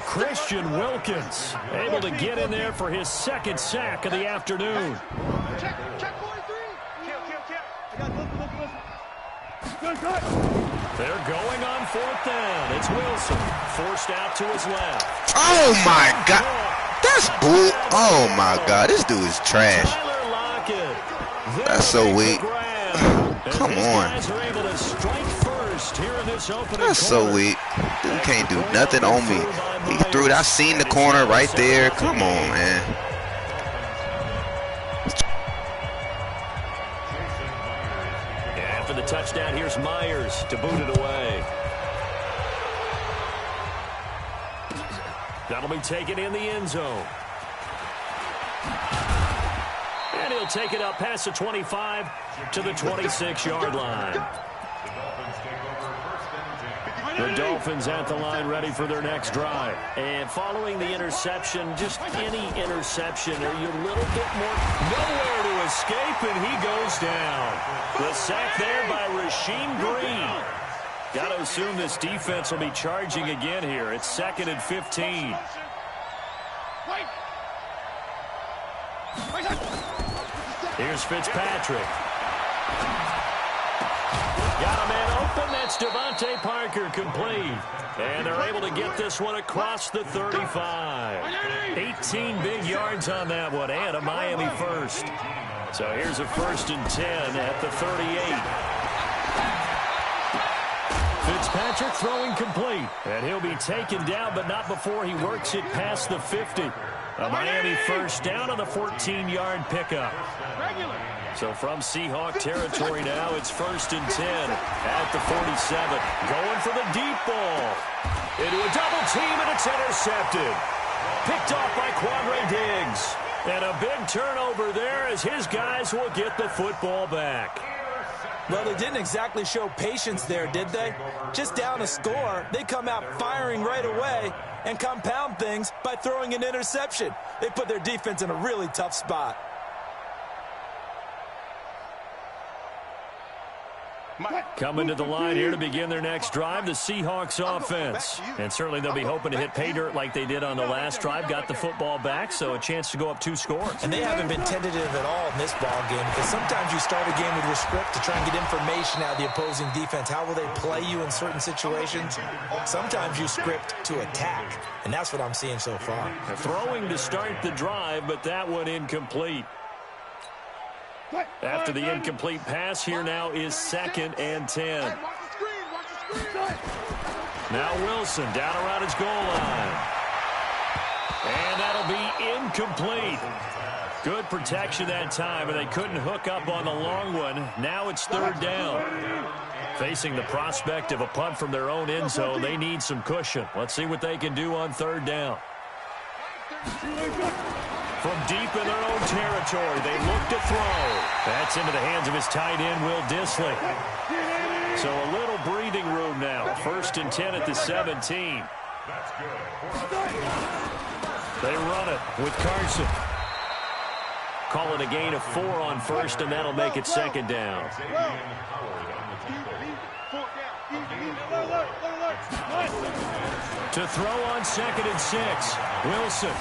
Christian Wilkins able to get in there for his 2nd sack of the afternoon. Check 43. Kill. They're going on 4th down. It's Wilson forced out to his left. Oh my God, that's bull. Oh my God, this dude is trash. That's so weak. Come on. That's so weak. Dude can't do nothing on me. He threw it. I seen the corner right there. Come on, man. And for the touchdown, here's Myers to boot it away. That'll be taken in the end zone. And he'll take it up past the 25 to the 26-yard line. The Dolphins at the line ready for their next drive. And following the interception, just any interception, are you a little bit more nowhere to escape, and he goes down. The sack there by Rasheem Green. Got to assume this defense will be charging again here. It's 2nd and 15. Here's Fitzpatrick. Got a man open. That's Devontae Parker complete. And they're able to get this one across the 35. 18 big yards on that one, and a Miami first. So here's a 1st and 10 at the 38. Fitzpatrick throwing complete. And he'll be taken down, but not before he works it past the 50. A Miami first down on the 14-yard pickup. So from Seahawk territory now, it's 1st and 10 at the 47. Going for the deep ball. Into a double team, and it's intercepted. Picked off by Quandre Diggs. And a big turnover there as his guys will get the football back. Well, they didn't exactly show patience there, did they? Just down a score, they come out firing right away and compound things by throwing an interception. They put their defense in a really tough spot. Coming to the line here to begin their next drive, the Seahawks offense. And certainly they'll be hoping to hit pay dirt like they did on the last drive. Got the football back, so a chance to go up 2 scores. And they haven't been tentative at all in this ball game, because sometimes you start a game with your script to try and get information out of the opposing defense. How will they play you in certain situations? Sometimes you script to attack, and that's what I'm seeing so far. Throwing to start the drive, but that one incomplete. After the incomplete pass, here now is 2nd and 10. Now Wilson down around his goal line. And that'll be incomplete. Good protection that time, and they couldn't hook up on the long one. Now it's 3rd down. Facing the prospect of a punt from their own end zone, they need some cushion. Let's see what they can do on 3rd down. From deep in their own territory, they look to throw. That's into the hands of his tight end, Will Dissly. So a little breathing room now. 1st and 10 at the 17. They run it with Carson. Call it a gain of 4 on 1st, and that'll make it 2nd down. To throw on 2nd and 6, Wilson.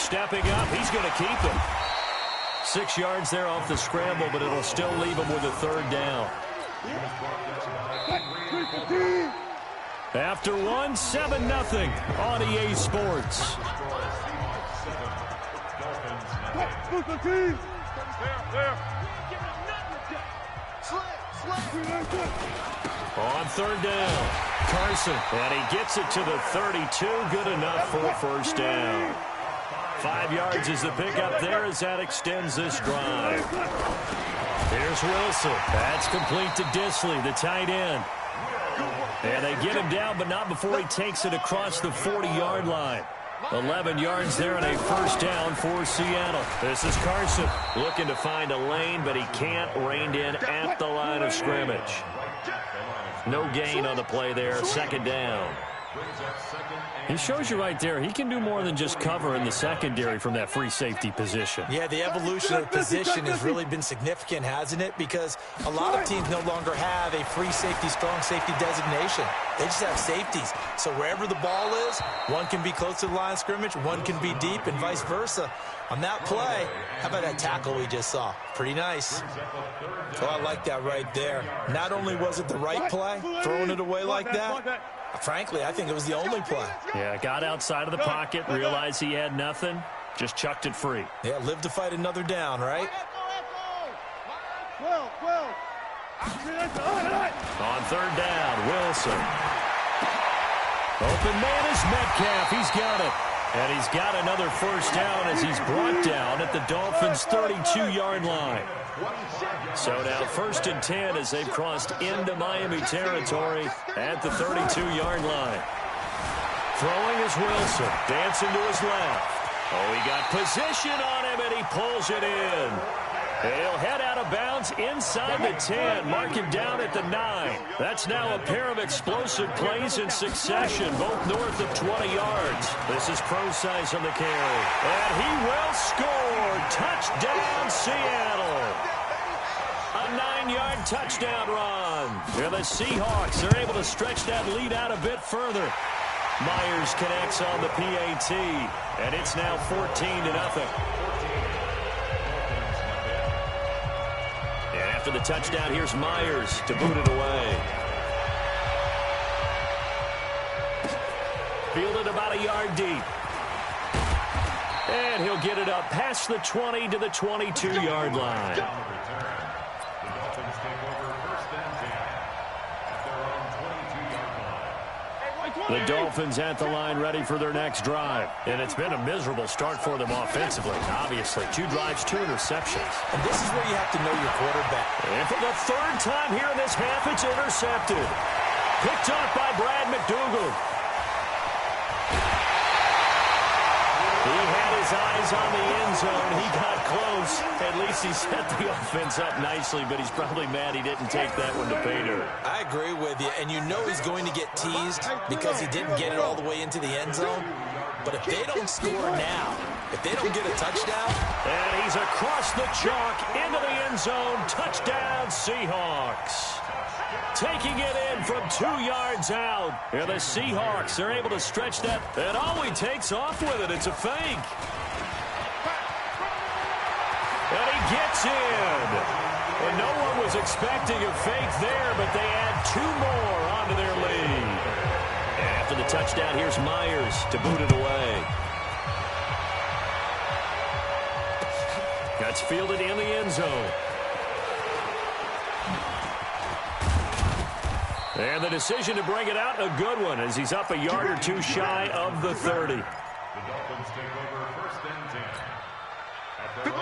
stepping up. He's going to keep it. 6 yards there off the scramble, but it'll still leave him with a third down. After 1, 7-0 on EA Sports. On third down, Carson, and he gets it to the 32. Good enough for a first down. 5 yards is the pickup there as that extends this drive. Here's Wilson. That's complete to Disley, the tight end. And they get him down, but not before he takes it across the 40-yard line. 11 yards there and a first down for Seattle. This is Carson looking to find a lane, but he can't. Reined in at the line of scrimmage. No gain on the play there. Second down. He shows you right there, he can do more than just cover in the secondary from that free safety position. Yeah, the evolution of the position has really been significant, hasn't it? Because a lot of teams no longer have a free safety, strong safety designation. They just have safeties. So wherever the ball is, one can be close to the line of scrimmage, one can be deep, and vice versa. On that play, how about that tackle we just saw? Pretty nice. Oh, I like that right there. Not only was it the right play, throwing it away like that, frankly, I think it was the only play. Yeah, got outside of the pocket, realized he had nothing, just chucked it free. Yeah, live to fight another down, right? On third down, Wilson. Open man is Metcalf. He's got it. And he's got another first down as he's brought down at the Dolphins' 32-yard line. So now 1st and 10 as they've crossed into Miami territory at the 32-yard line. Throwing is Wilson, dancing to his left. Oh, he got position on him, and he pulls it in. He'll head out of bounds inside the 10, mark him down at the 9. That's now a pair of explosive plays in succession, both north of 20 yards. This is Pro-Size on the carry. And he will score. Touchdown, Seattle. A 9-yard touchdown run. Here the Seahawks are able to stretch that lead out a bit further. Myers connects on the PAT, and it's now 14-0. After the touchdown, here's Myers to boot it away. Fielded about a yard deep. And he'll get it up past the 20 to the 22-yard line. The Dolphins at the line ready for their next drive. And it's been a miserable start for them offensively. Obviously, 2 drives, 2 interceptions. And this is where you have to know your quarterback. And for the 3rd time here in this half, it's intercepted. Picked off by Brad McDougal. He had his eyes on the end zone. He got close. At least he set the offense up nicely, but he's probably mad he didn't take that one to pay dirt. I agree with you, and you know he's going to get teased because he didn't get it all the way into the end zone. But if they don't score now, if they don't get a touchdown. And he's across the chalk into the end zone. Touchdown, Seahawks. Taking it in from 2 yards out. And the Seahawks are able to stretch that. And all he takes off with it, it's a fake. And he gets in. And no one was expecting a fake there, but they add 2 more onto their lead. And after the touchdown, here's Myers to boot it away. That's fielded in the end zone. And the decision to bring it out, a good one, as he's up a yard or 2 shy of the 30. The Dolphins take over 1st and 10.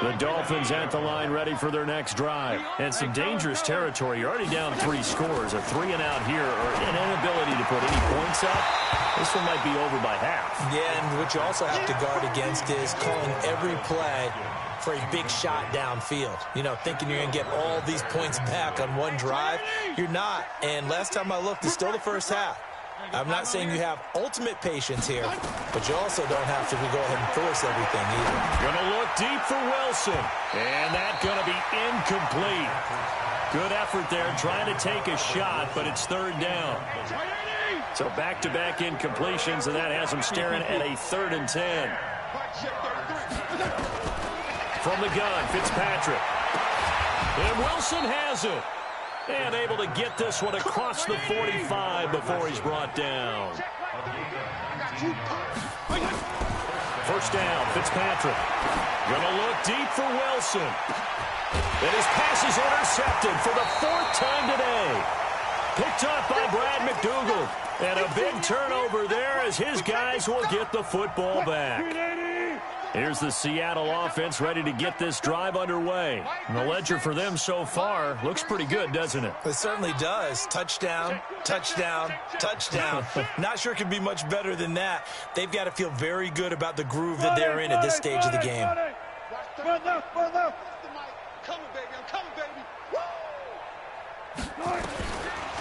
The Dolphins at the line ready for their next drive. And some dangerous territory. You're already down 3 scores. A 3-and-out here, or an inability to put any points up. This one might be over by half. Yeah, and what you also have to guard against is calling every play for a big shot downfield. You know, thinking you're going to get all these points back on one drive. You're not. And last time I looked, it's still the first half. I'm not saying you have ultimate patience here, but you also don't have to go ahead and force everything either. Going to look deep for Wilson. And that's going to be incomplete. Good effort there, trying to take a shot, but it's 3rd down. So back-to-back incompletions, and that has them staring at a 3rd and 10. From the gun, Fitzpatrick. And Wilson has it. And able to get this one across the 45 before he's brought down. First down, Fitzpatrick. Gonna look deep for Wilson. And his pass is intercepted for the 4th time today. Picked up by Brad McDougal. And a big turnover there as his guys will get the football back. Here's the Seattle offense ready to get this drive underway. And the ledger for them so far looks pretty good, doesn't it? It certainly does. Touchdown, touchdown, touchdown. Not sure it could be much better than that. They've got to feel very good about the groove that they're in at this stage of the game.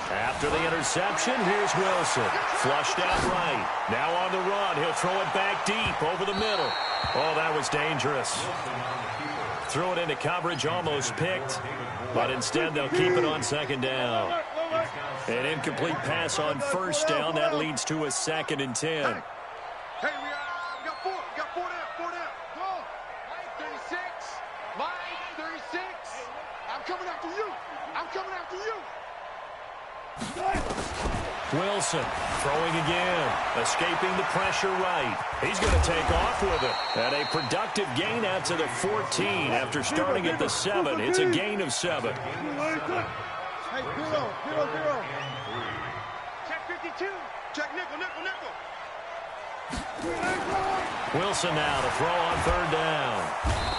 After the interception, here's Wilson. Flushed out right. Now on the run. He'll throw it back deep over the middle. Oh, that was dangerous. Threw it into coverage, almost picked. But instead, they'll keep it on 2nd down. An incomplete pass on 1st down. That leads to a 2nd and 10. Hey, we got 4. We got 4 down. 4 down. Go on. Line 36. Line 36. I'm coming after you. I'm coming after you. Wilson throwing again, escaping the pressure right. He's going to take off with it. And a productive gain out to the 14 after starting at the 7. It's a gain of 7. Hey, 0. Check 52. Check nickel. Wilson now to throw on 3rd down.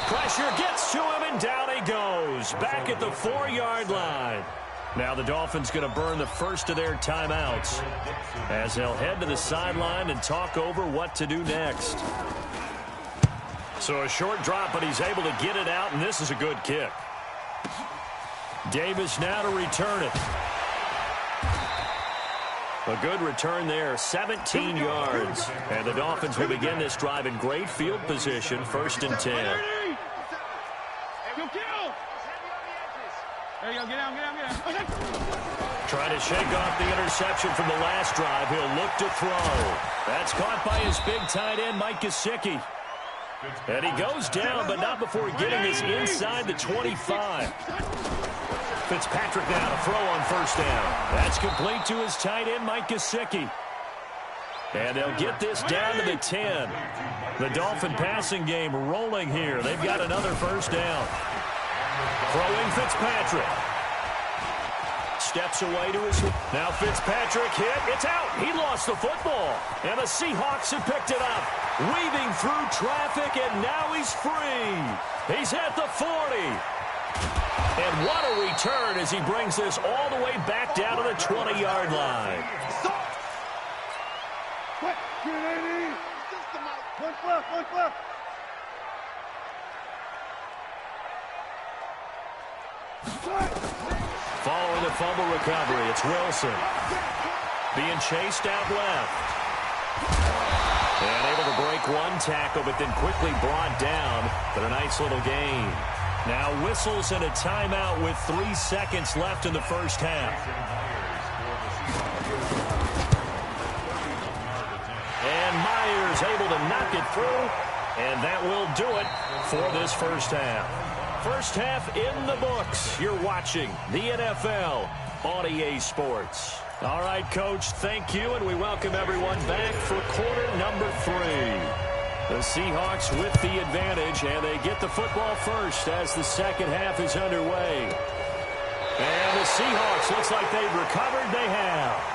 Pressure gets to him, and down he goes. Back at the 4-yard line. Now the Dolphins going to burn the first of their timeouts as they'll head to the sideline and talk over what to do next. So a short drop, but he's able to get it out, and this is a good kick. Davis now to return it. A good return there, 17 yards. And the Dolphins will begin this drive in great field position, 1st and 10. There you go, get down. Trying to shake off the interception from the last drive. He'll look to throw. That's caught by his big tight end, Mike Gesicki. And he goes down, but not before getting us inside the 25. Fitzpatrick now to throw on 1st down. That's complete to his tight end, Mike Gesicki. And they'll get this down to the 10. The Dolphin passing game rolling here. They've got another 1st down. Throwing Fitzpatrick. Steps away to his... Now Fitzpatrick hit. It's out. He lost the football. And the Seahawks have picked it up. Weaving through traffic, and now he's free. He's at the 40. And what a return as he brings this all the way back down to the 20-yard line. One left. Following the fumble recovery, it's Wilson. Being chased out left. And able to break one tackle, but then quickly brought down. But a nice little gain. Now whistles and a timeout with 3 seconds left in the 1st half. And Myers able to knock it through. And that will do it for this 1st half. 1st half in the books. You're watching the NFL on EA Sports. All right, Coach, thank you, and we welcome everyone back for quarter number 3. The Seahawks with the advantage, and they get the football first as the 2nd half is underway. And the Seahawks, looks like they've recovered. They have.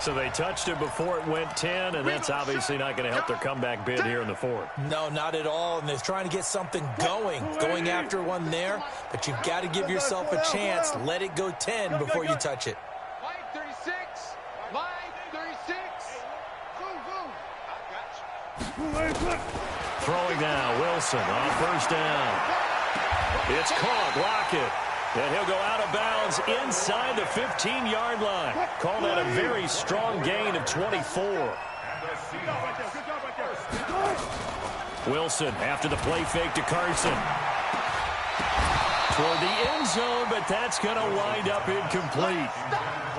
So they touched it before it went 10, and that's obviously not going to help their comeback bid here in the 4th. No, not at all, and they're trying to get something going after one there, but you've got to give yourself a chance. Let it go 10 before you touch it. Line 36. Line 36. Throwing now, Wilson on 1st down. It's caught, Lockett. And he'll go out of bounds inside the 15-yard line. Call that a very strong gain of 24. Wilson after the play fake to Carson. toward the end zone, but that's going to wind up incomplete.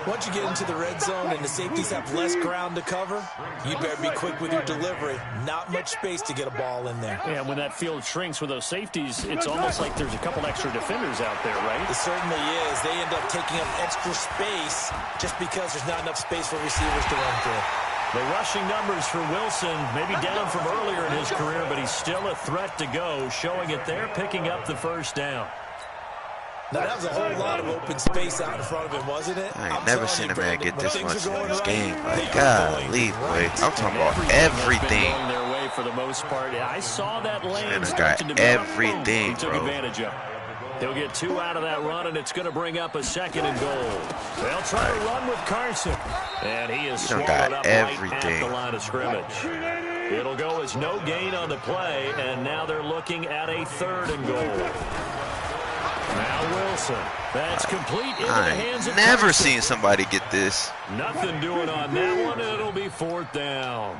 Once you get into the red zone and the safeties have less ground to cover, you better be quick with your delivery. Not much space to get a ball in there. Yeah, when that field shrinks with those safeties, it's almost like there's a couple extra defenders out there, right? It certainly is. They end up taking up extra space just because there's not enough space for receivers to run through. The rushing numbers for Wilson, maybe down from earlier in his career, but he's still a threat to go, showing it there, picking up the first down. Now, that was a whole lot of open space out in front of him, wasn't it? I ain't never seen a man get this much in this game. Like, golly, boy. I'm talking about everything. Going their way for the most part. I saw that lane Man, start to got develop. everything, He took bro. advantage of it. He'll get 2 out of that run, and it's going to bring up a 2nd and goal. They'll try to run with Carson. And he is swallowed up right at the line of scrimmage. It'll go as no gain on the play, and now they're looking at a 3rd and goal. Now Wilson. That's complete into the hands of never Carson. seen somebody get this. Nothing doing on that one, and it'll be 4th down.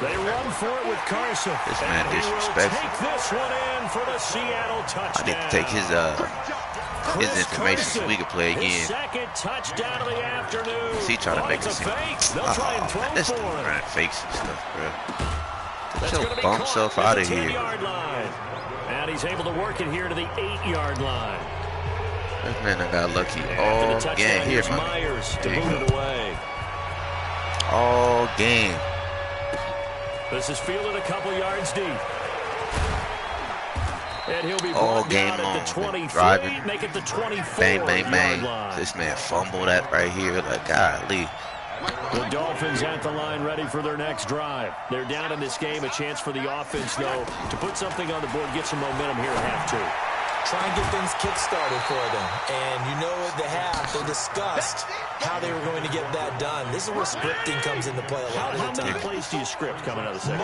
They run for it with Carson. This man and disrespectful. Take this one in for the Seattle touchdown. I need to take his information so we can play again. His 2nd touchdown of the afternoon. He trying to make it it seem. They'll try and throw This for dude it. running fakes and stuff, bro. That's Get gonna your be bum caught self at out the of here. 10-yard line. And he's able to work it here to the 8-yard line. This man I got lucky After all the touchdown, game. Here, here's man. Myers to There you boot go. it away. All game. This is fielded a couple yards deep. And he'll be All brought game down long. at the 23, Driving. make it the 24 Bang, bang, bang. line. This man fumbled that right here. Like, golly. The Dolphins at the line ready for their next drive. They're down in this game. A chance for the offense, though, to put something on the board, get some momentum here at half 2. Try and get things kick-started for them. And you know at the half, they discussed how they were going to get that done. This is where scripting comes into play a lot of the How many time. plays do you script coming out of the second?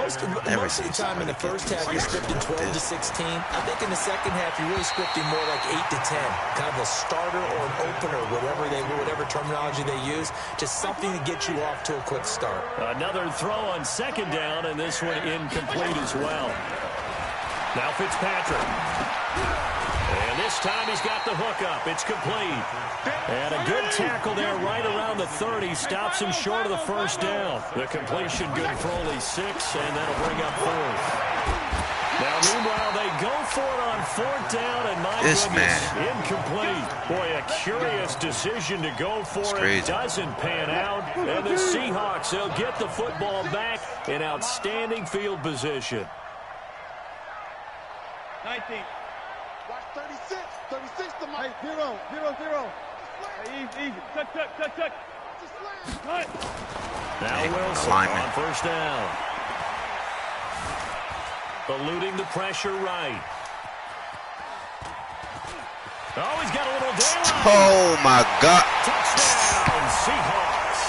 Most of the time in the first half, you're scripting 12 to 16. I think in the second half, you're really scripting more like 8 to 10. Kind of a starter or an opener, whatever terminology they use. Just something to get you off to a quick start. Another throw on 2nd down, and this one incomplete as well. Now Fitzpatrick. And this time he's got the hook up. It's complete. And a good tackle there right around the 30. Stops him short of the first down. The completion good for only 6, and that'll bring up 4th. Now, meanwhile, they go for it on 4th down, and my goodness, incomplete. Boy, a curious decision to go for it. Doesn't pan out. And the Seahawks, they'll get the football back in outstanding field position. 19. Watch 36. 36 to Mike. 0, 0, 0. Hey, easy. Touch. Now Wilson on 1st down. Eluding the pressure right. Oh, he's got a little daylight. Oh, my God. Touchdown, Seahawks.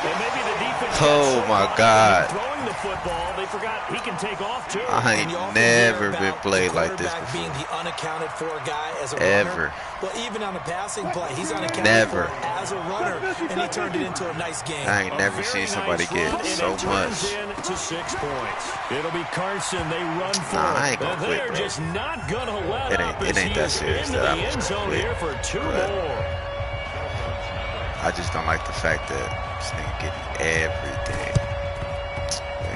And maybe the defense. Oh, my God. Throwing the football, they forgot he can take off, too. I ain't never been played like this before. Being the unaccounted for guy as a Ever. runner. Well, even on the passing play, he's unaccounted for as a runner, and he turned it into a nice game. I ain't never seen somebody get so much. To 6 points. It'll be Carson. They run for it. I ain't gonna quit, They're bro. just not gonna let up. It ain't that serious that I'm end just zone gonna here quit. for 2 more. I just don't like the fact that this nigga getting everything.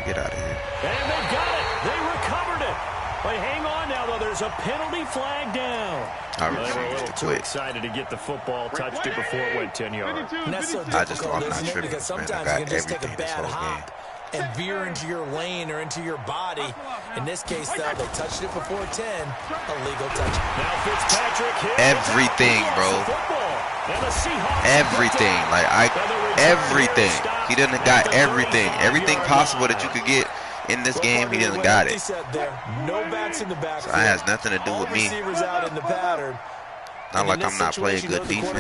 Get out of here. And they got it. They recovered it. But hang on now, though. There's a penalty flag down. I They were a refuse little to too quit. excited to get the football, touched it before it went 10 yards. And that's so I just difficult, I'm not isn't it? tripping, Because man. I sometimes got you can just take a everything this bad whole hop and veer into your lane or into your body. In this case, though, they touched it before 10. Illegal touch. Now Fitzpatrick hit Everything, bro. Everything. Like, everything. He done got everything. Everything possible that you could get in this game, he didn't got it. So that has nothing to do with me. Not like I'm not playing good defense.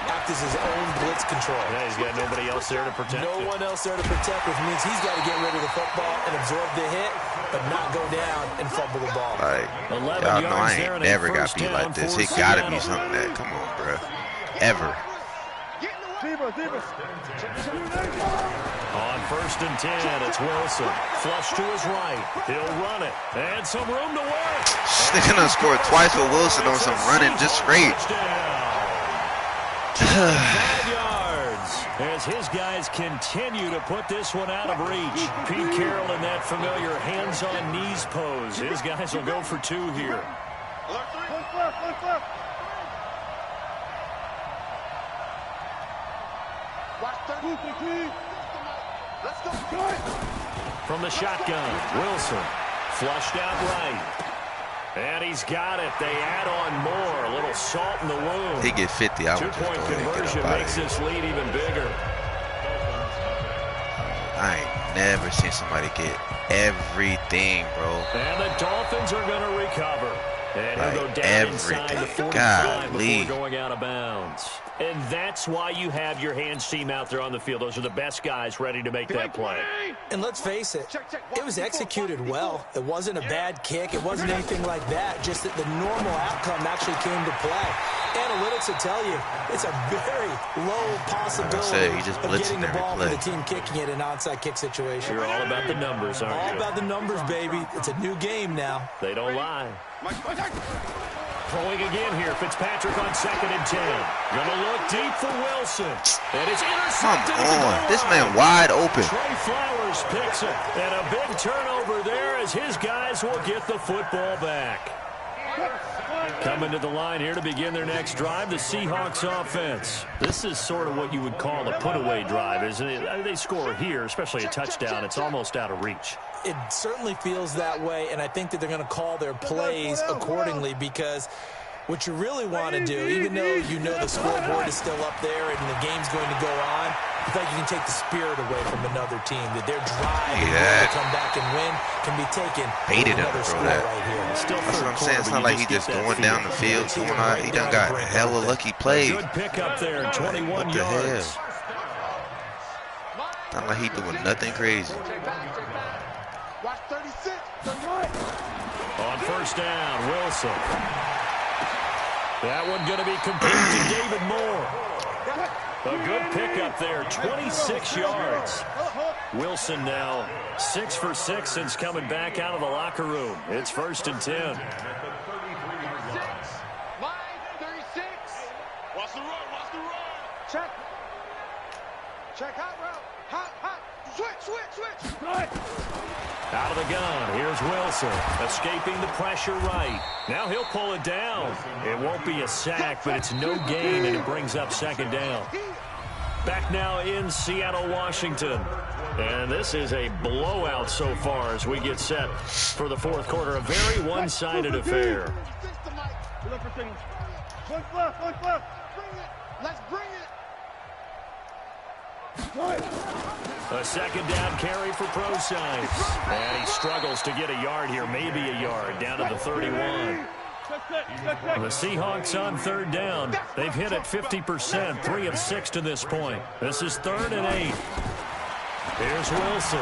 Act as his own blitz control. Yeah, he's got nobody else there to protect. No one else there to protect, which means he's got to get rid of the football and absorb the hit, but not go down and fumble the ball. Like, y'all know I ain't never got beat like this. It gotta be something that, come on, bro. Ever. On first and 10, it's Wilson. Flush to his right. He'll run it. And some room to work. They're going to score twice with Wilson on some running just straight. 5 yards as his guys continue to put this one out of reach. Pete Carroll in that familiar hands-on knees pose. His guys will go for 2 here. From the shotgun, Wilson flushed out right. And he's got it. They add on more. A little salt in the wound. He get 50. I would just go ahead and get Two-point conversion up out makes of here. this lead even bigger. I ain't never seen somebody get everything, bro. And the Dolphins are going to recover. And he'll go Like down inside the everything. 45 Golly. before going out of bounds. And that's why you have your hands team out there on the field. Those are the best guys ready to make that play. And let's face it, it was executed well. It wasn't a bad kick. It wasn't anything like that. Just that the normal outcome actually came to play. Analytics will tell you it's a very low possibility he just of getting the blitzing every ball for play. the team kicking it in an onside kick situation. You're all about the numbers, aren't you? All about the numbers, baby. It's a new game now. They don't lie. Throwing again here. Fitzpatrick on 2nd and 10. Gonna look deep for Wilson. And it's intercepted. Come on. This man wide open. Trey Flowers picks it. And a big turnover there as his guys will get the football back. Coming to the line here to begin their next drive, the Seahawks offense. This is sort of what you would call a put-away drive, isn't it? They score here, especially a touchdown. It's almost out of reach. It certainly feels that way, and I think that they're going to call their plays accordingly because what you really want to do, even though you know the scoreboard is still up there and the game's going to go on, I think you can take the spirit away from another team, that their drive to come back and win can be taken Baited him another to score throw that. right here. Still That's what I'm third saying. It's quarter, not like he just going down the field, doing all that. He done got hella lucky plays. Good pick up there, 21 What the yards. Not like he doing nothing crazy. Watch 36. On first down, Wilson. That one going to be complete to David Moore. A good pickup there, 26 yards. Wilson now 6 for 6 since coming back out of the locker room. It's 1st and 10. Line 36. Watch the run. Watch the run. Check. Check hot route. Hot. Switch. Out of the gun, here's Wilson, escaping the pressure right. Now he'll pull it down. It won't be a sack, but it's no gain, and it brings up 2nd down. Back now in Seattle, Washington. And this is a blowout so far as we get set for the 4th quarter. A very one-sided affair. Let's bring it. A 2nd down carry for Prosine. And he struggles to get a yard here, maybe a yard, down to the 31. The Seahawks on 3rd down. They've hit it 50%, 3 of 6 to this point. This is 3rd and 8. Here's Wilson.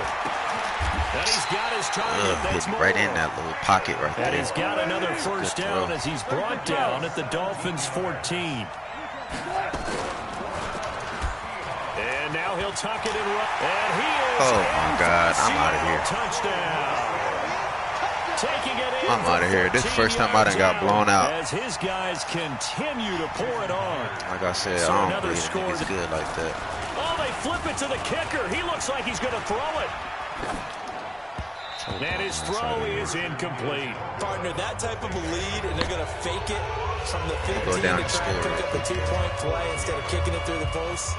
And he's got his target. That's Hitting right in that little pocket right there. And he's got another first down throw. as he's brought down at the Dolphins' 14. And now he'll tuck it in. And he is. Oh, my God. I'm out of here. Touchdown. Taking it in. I'm out of here. This is the first time I done got blown out. As his guys continue to pour it on. Like I said, So I don't another believe score. it's good like that. Oh, they flip it to the kicker. He looks like he's going to throw it. And his throw is incomplete. Partner, that type of a lead, and they're going to fake it from the 15 Go down to and try and score. pick up the 2-point play instead of kicking it through the post.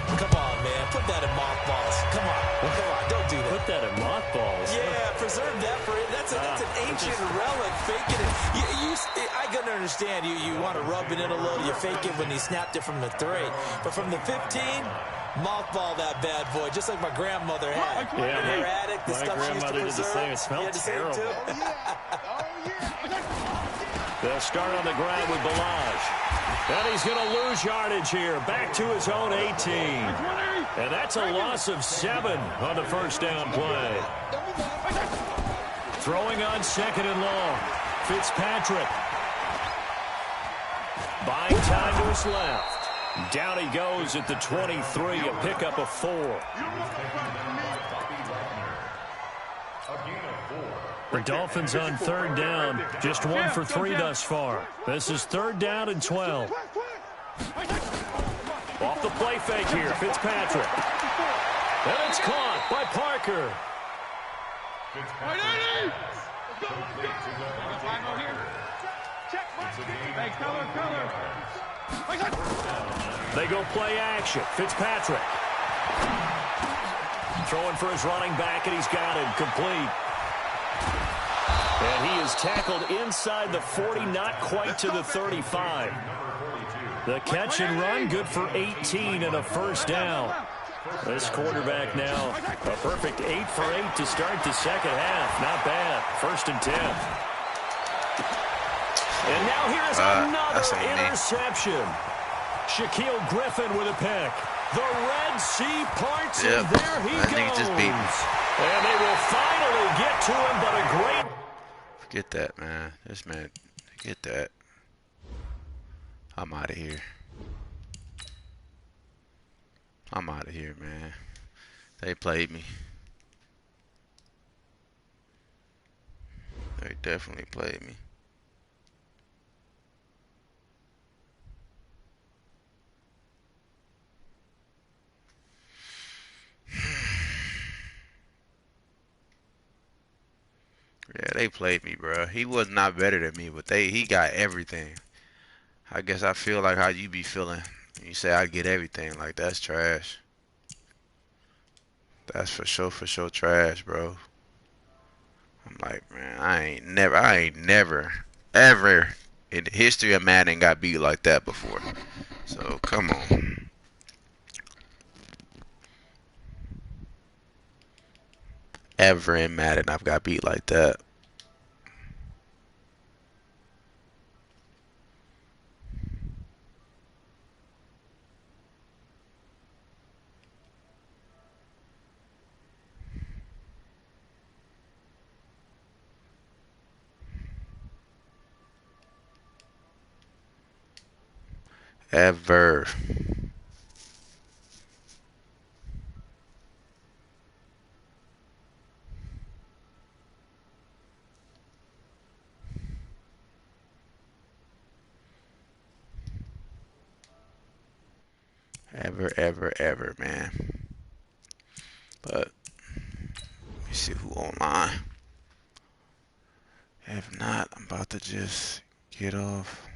Come on, man. Put that in mothballs. Come on. Don't do that. Put that in mothballs. Yeah, preserve that for it. That's an ancient relic. Faking it. I can understand you want to rub it in a little. You fake it when he snapped it from the 3. But from the 15, mothball that bad boy, just like my grandmother had. Yeah, Her attic, the my stuff she used to grandmother did the preserve. same. It smelled You had the same terrible. too? They'll start on the ground with Balaj. And he's going to lose yardage here. Back to his own 18. And that's a loss of 7 on the first down play. Throwing on 2nd and long. Fitzpatrick. Buying time to his left. Down he goes at the 23, a pickup of 4. The Dolphins on 3rd down, just 1 for 3 thus far. This is 3rd down and 12. Off the play fake here, Fitzpatrick. And it's caught by Parker. They go play action. Fitzpatrick. Throwing for his running back, and he's got it complete. And he is tackled inside the 40, not quite to the 35. The catch and run, good for 18 and a first down. This quarterback now, a perfect 8 for 8 to start the second half. Not bad. 1st and 10. And now here's another interception. Shaquille Griffin with a pick. The Red Sea parts, and there he goes. Just beat me. And they will finally get to him, but a great... Forget that, man. This man, forget that. I'm out of here. I'm out of here, man. They played me. They definitely played me. Yeah, they played me, bro. He was not better than me, but he got everything. I guess I feel like how you be feeling. You say I get everything. Like, that's trash. That's for sure trash, bro. I'm like, man, I ain't never, ever in the history of Madden got beat like that before. So, come on. Ever in Madden I've got beat like that. Ever. Ever, man. But let me see who online. If not, I'm about to just get off.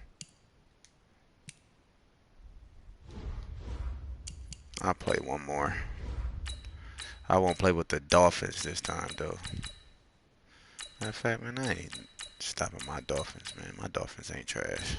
I'll play one more. I won't play with the Dolphins this time, though. Matter of fact, man, I ain't stopping my Dolphins, man. My Dolphins ain't trash.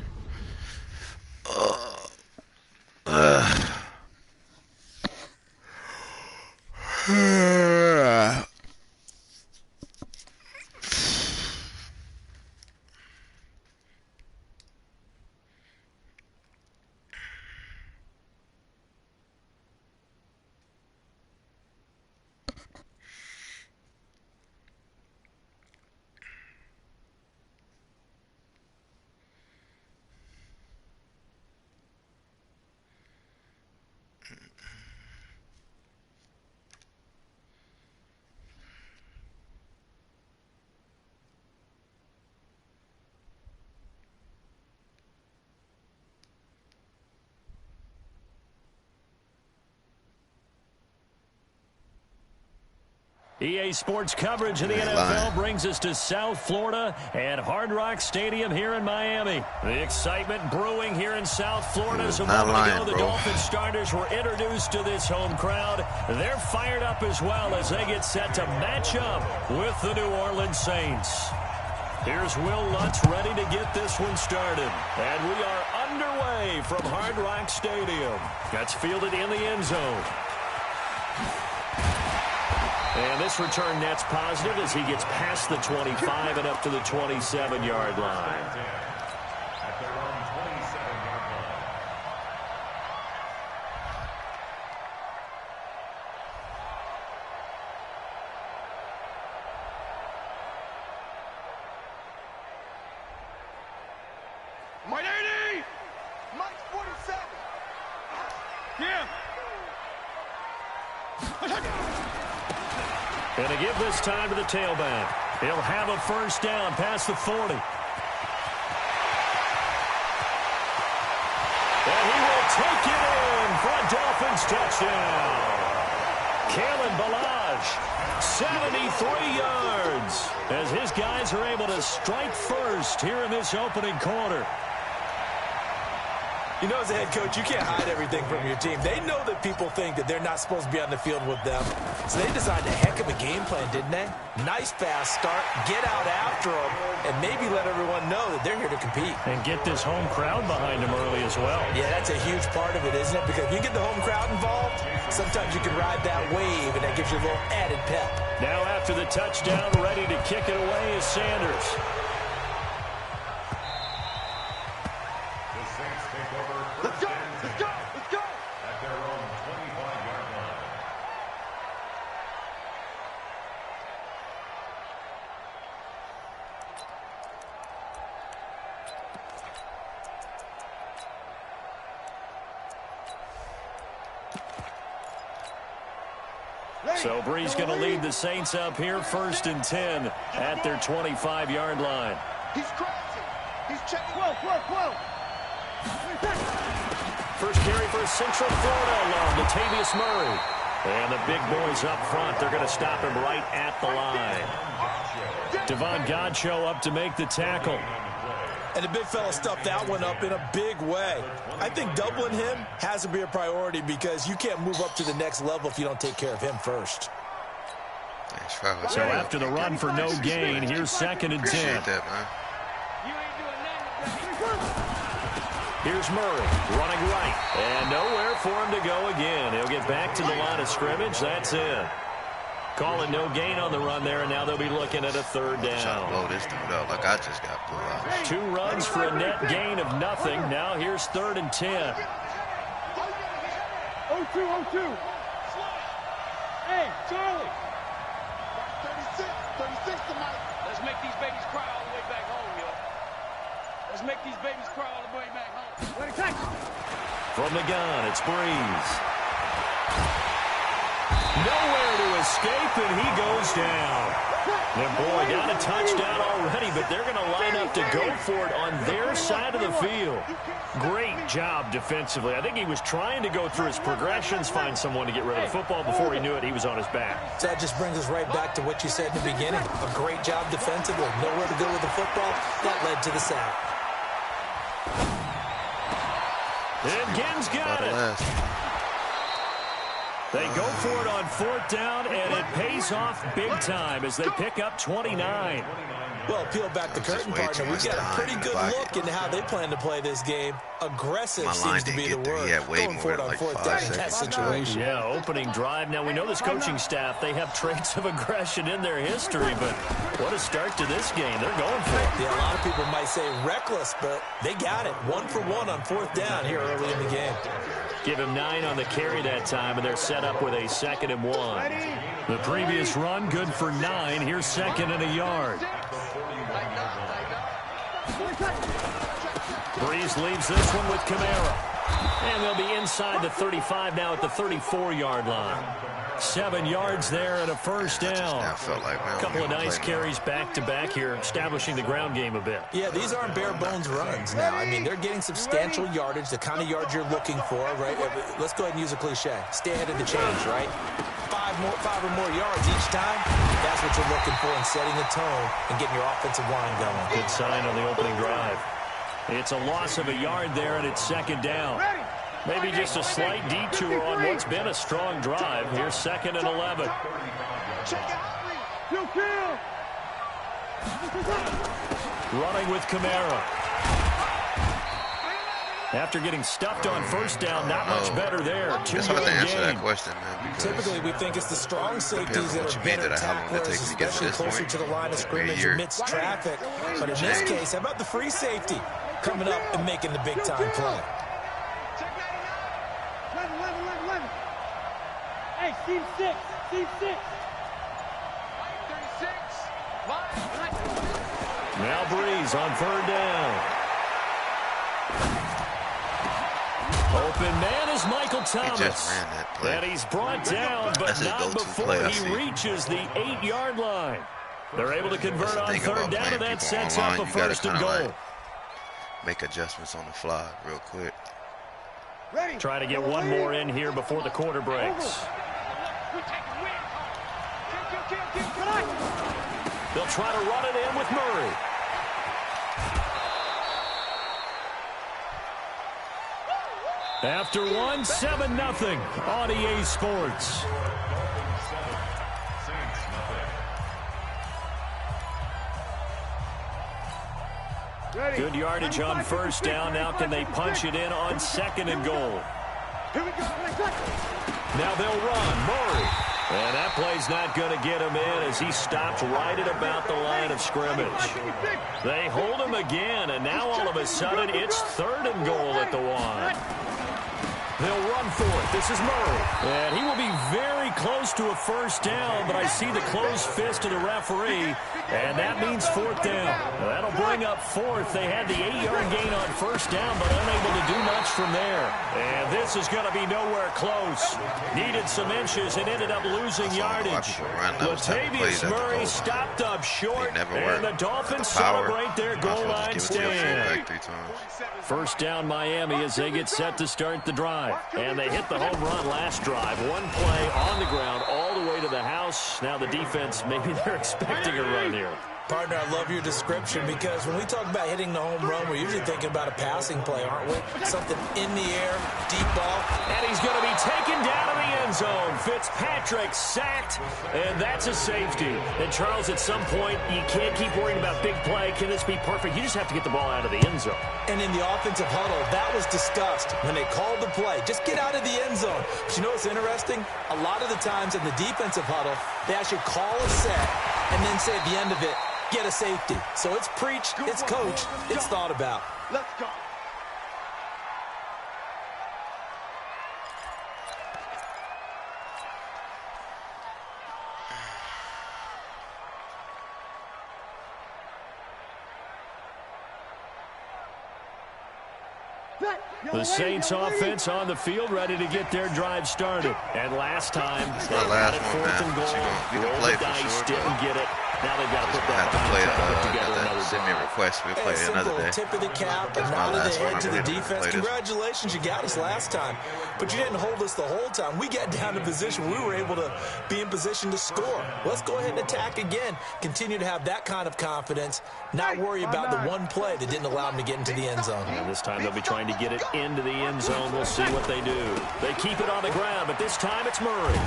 EA Sports coverage of the NFL brings us to South Florida at Hard Rock Stadium here in Miami. The excitement brewing here in South Florida. As a moment ago, the Dolphins starters were introduced to this home crowd. They're fired up as well as they get set to match up with the New Orleans Saints. Here's Will Lutz ready to get this one started. And we are underway from Hard Rock Stadium. That's fielded in the end zone. And this return net's positive as he gets past the 25 and up to the 27-yard line. At their own 27-yard line. Mike 80! Mike 47! And to give this time to the tailback. He'll have a first down past the 40. And he will take it in for a Dolphins touchdown. Kalen Ballage, 73 yards, as his guys are able to strike first here in this opening quarter. You know, as a head coach, you can't hide everything from your team. They know that people think that they're not supposed to be on the field with them. So they designed a heck of a game plan, didn't they? Nice fast start, get out after them, and maybe let everyone know that they're here to compete. And get this home crowd behind them early as well. Yeah, that's a huge part of it, isn't it? Because if you get the home crowd involved, sometimes you can ride that wave, and that gives you a little added pep. Now after the touchdown, ready to kick it away is Sanders. Let's go! Let's go! Let's go! At their own 25-yard line. So Bree's going to lead the Saints up here, 1st and 10 at their 25-yard line. He's crazy. He's checking. Whoa. First carry for Central Florida alone, Latavius Murray. And the big boys up front, they're going to stop him right at the line. Devon Godchaux up to make the tackle. And the big fella stuffed that one up in a big way. I think doubling him has to be a priority because you can't move up to the next level if you don't take care of him first. So after the run for no gain, here's 2nd and 10. Here's Murray running right. And nowhere for him to go again. He'll get back to the line of scrimmage. That's it. Calling no gain on the run there, and now they'll be looking at a 3rd down. Trying to blow this dude up like I just got blew out. 2 runs for a net gain of nothing. Now here's 3rd and 10. 0-2. Hey, Charlie. 36 tonight. Let's make these babies cry all the way back home, yo. Let's make these babies cry all the way back home. From the gun, it's Breeze. Nowhere to escape, and he goes down. And boy, got a touchdown already, but they're going to line up to go for it on their side of the field. Great job defensively. I think he was trying to go through his progressions, find someone to get rid of the football. Before he knew it, he was on his back. So that just brings us right back to what you said in the beginning. A great job defensively. Nowhere to go with the football. That led to the sack. And Ginn's got it. They go for it on 4th down, and it pays off big time as they pick up 29. Well, peel back the curtain, partner. We've got a pretty good look into how they plan to play this game. Aggressive seems to be the word. Going for it on 4th down in that situation. Yeah, opening drive. Now, we know this coaching staff, they have traits of aggression in their history, but what a start to this game. They're going for it. Yeah, a lot of people might say reckless, but they got it. 1 for 1 on 4th down here early in the game. Give him 9 on the carry that time, and they're set up with a 2nd and 1. The previous run, good for 9. Here's 2nd and a yard. Breeze leaves this one with Kamara. And they'll be inside the 35 now at the 34-yard line. 7 yards there and a first down. A couple of nice carries back-to-back here, establishing the ground game a bit. Yeah, these aren't bare-bones runs now. I mean, they're getting substantial yardage, the kind of yards you're looking for, right? Let's go ahead and use a cliche. Stay ahead of the change, right? 5 or more yards each time. That's what you're looking for in setting the tone and getting your offensive line going. Good sign on the opening drive. It's a loss of a yard there, and it's 2nd down. Maybe just a slight detour on what's been a strong drive. Here's 2nd and 11. Running with Kamara. After getting stuffed on 1st down, not much better there. 2-yard gain. Answer that question, man. Typically, we think it's the strong safeties that are better tacklers, especially closer to the line of scrimmage amidst traffic. But in this case, how about the free safety coming up and making the big-time play? Hey, Steve 6. 36. Now Breeze on 3rd down. Open man is Michael Thomas. He just ran that play. And he's brought down, but not before he reaches the 8-yard line. They're able to convert on third down, and that sets up a first and goal. Like make adjustments on the fly real quick. Try to get one more in here before the quarter breaks. They'll try to run it in with Murray. After one, 7-0 on EA Sports. Good yardage on first down. Now can they punch it in on second and goal? Now they'll run. Murray. And that play's not going to get him in as he stopped right at about the line of scrimmage. They hold him again, and now all of a sudden it's third and goal at the one. They'll run for it. This is Murray. And he will be very close to a first down, but I see the closed fist of the referee, and that means fourth down. That'll bring up fourth. They had the 8-yard gain on first down, but unable to do much from there. And this is going to be nowhere close. Needed some inches and ended up losing yardage. Latavius Murray stopped up short, and the Dolphins celebrate their goal line stand. First down Miami as they get set to start the drive. And they hit the home run last drive. One play on the ground all the way to the house. Now the defense, maybe they're expecting a run here. Partner, I love your description because when we talk about hitting the home run, we're usually thinking about a passing play, aren't we? Something in the air, deep ball. And he's going to be taken down in the end zone. Fitzpatrick sacked, and that's a safety. And Charles, at some point, you can't keep worrying about big play. Can this be perfect? You just have to get the ball out of the end zone. And in the offensive huddle, that was discussed when they called the play. Just get out of the end zone. But you know what's interesting? A lot of the times in the defensive huddle, they actually call a set and then say at the end of it, get a safety. So it's preached, it's coached, it's thought about. Let's go. The Saints offense on the field ready to get their drive started. And last time, they had it fourth and goal. Rolled the dice, didn't get it. Now they've got to put that together. Send me a request. We'll play it another day. Tip of the cap, and nod of the head to the defense. Congratulations, you got us last time. But you didn't hold us the whole time. We got down to position. We were able to be in position to score. Let's go ahead and attack again. Continue to have that kind of confidence. Not worry about the one play that didn't allow them to get into the end zone. And this time they'll be trying to get it into the end zone. We'll see what they do. They keep it on the ground, but this time it's Murray.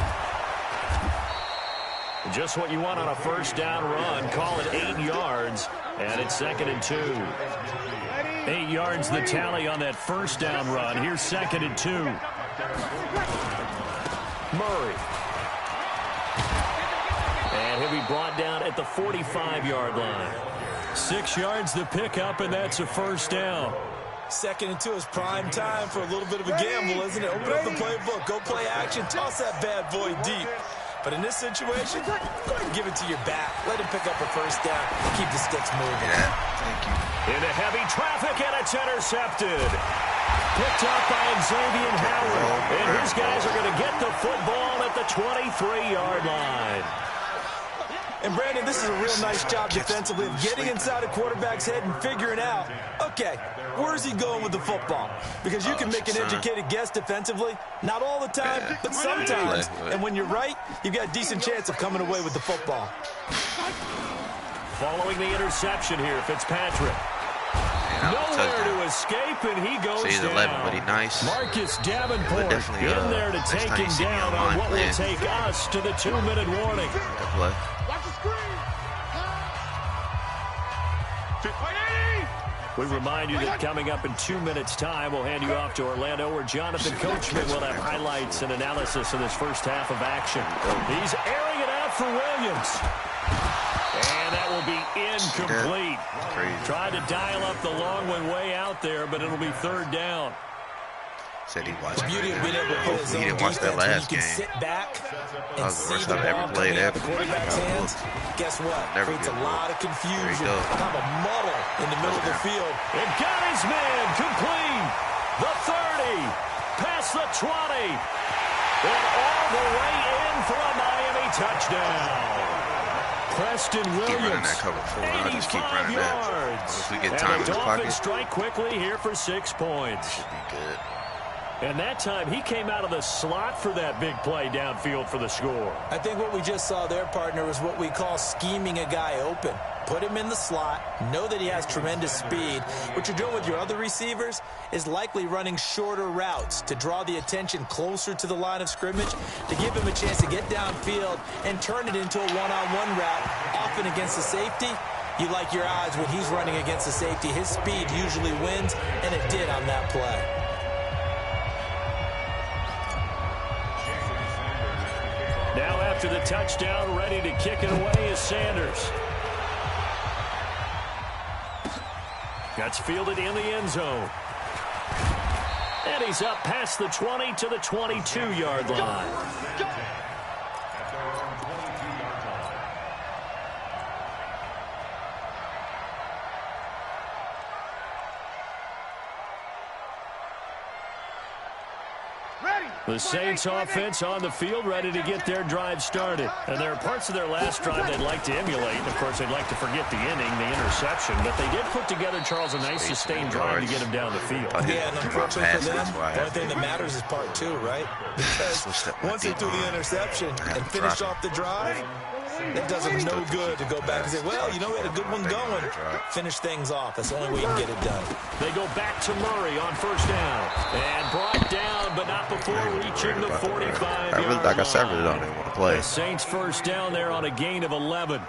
Just what you want on a first down run. Call it 8 yards, and it's second and 2. 8 yards the tally on that first down run. Here's second and 2. Murray. And he'll be brought down at the 45-yard line. 6 yards the pickup, and that's a first down. Second and 2 is prime time for a little bit of a gamble, isn't it? Open up the playbook, go play action, toss that bad boy deep. But in this situation, go ahead and give it to your back. Let him pick up a first down. Keep the sticks moving. Yeah, thank you. Into heavy traffic, and it's intercepted. Picked up by Xavier Howard. And his guys are going to get the football at the 23-yard line. And, Brandon, this is a real nice job defensively of getting inside a quarterback's head and figuring out, okay, where's he going with the football? Because you can make an educated guess defensively. Not all the time, but sometimes. And when you're right, you've got a decent chance of coming away with the football. Following the interception here, Fitzpatrick. Nowhere to escape, and he goes he's down. 11, but he's nice. Marcus Davenport in there to take him down on what will take us to the 2-minute warning. Watch the screen. We remind you that coming up in 2 minutes' time, we'll hand you off to Orlando, where Jonathan Coachman will have highlights and analysis of this first half of action. He's airing it out for Williams. And that will be incomplete. Tried to dial up the long one way out there, but it'll be third down. Said he watched. The beauty of being able to play his own didn't watch that last game. Sit back that was the worst I've ever played ever. Guess what? Creates a lot of confusion. Kind of a muddle in the middle of the field. It got his man complete. the 30, past the 20, and all the way in for a Miami touchdown. Preston Williams, keep running that cover 4. I'll just keep running that. If we get time in the pocket, Dolphins strike quickly here for 6 points. Should be good. And that time, he came out of the slot for that big play downfield for the score. I think what we just saw there, partner, is what we call scheming a guy open. Put him in the slot, know that he has tremendous speed. What you're doing with your other receivers is likely running shorter routes to draw the attention closer to the line of scrimmage, to give him a chance to get downfield and turn it into a one-on-one route, often against the safety. You like your odds when he's running against the safety. His speed usually wins, and it did on that play. Now after the touchdown, ready to kick it away is Sanders. That's fielded in the end zone. And he's up past the 20 to the 22-yard line. The Saints offense on the field, ready to get their drive started. And there are parts of their last drive they'd like to emulate. Of course, they'd like to forget the inning, the interception. But they did put together, Charles, a nice sustained drive to get him down the field. Yeah, and unfortunately for them, the only thing that matters is part 2, right? Because once they threw the interception and finished off the drive, it does them no good to go back and say, well, you know, we had a good one going. Finish things off. That's the only way you can get it done. They go back to Murray on first down. And brought down, but not before reaching the 45-yard like I said, I really don't even want to play. The Saints first down there on a gain of 11.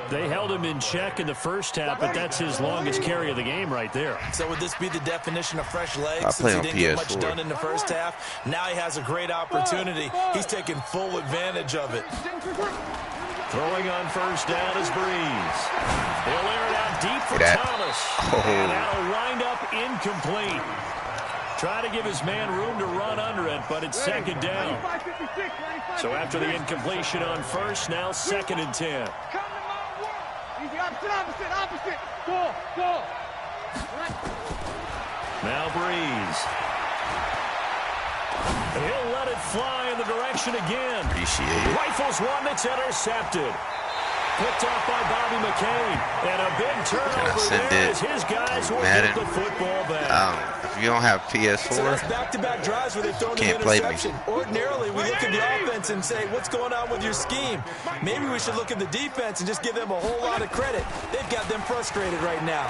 They held him in check in the first half, but that's his longest carry of the game right there. So would this be the definition of fresh legs since he didn't get much done in the first half? Now he has a great opportunity. He's taking full advantage of it. Throwing on first down is Breeze. He'll air it out deep for Thomas. And that'll wind up incomplete. Try to give his man room to run under it, but it's second down. So after the incompletion on first, now 2nd and 10. Opposite. Go. Now Breeze. He'll let it fly in the direction again. Appreciate it. Rifles one that's intercepted. Picked off by Bobby McCain. And a big turnover there as his guys will get the football back. If you don't have PS4, so that's back-to-back drives where they've thrown an interception. Ordinarily, we look at the offense and say, what's going on with your scheme? Maybe we should look at the defense and just give them a whole lot of credit. They've got them frustrated right now.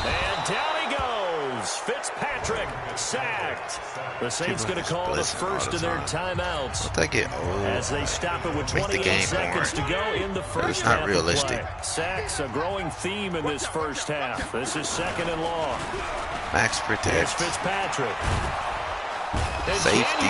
And down he goes. Fitzpatrick sacked. The Saints going to call the first of their timeouts as they stop it with 28 seconds to go in the first half. Not realistic. Of play. Sacks a growing theme in this first half. This is 2nd and long. Max protects. Fitzpatrick. And Safety.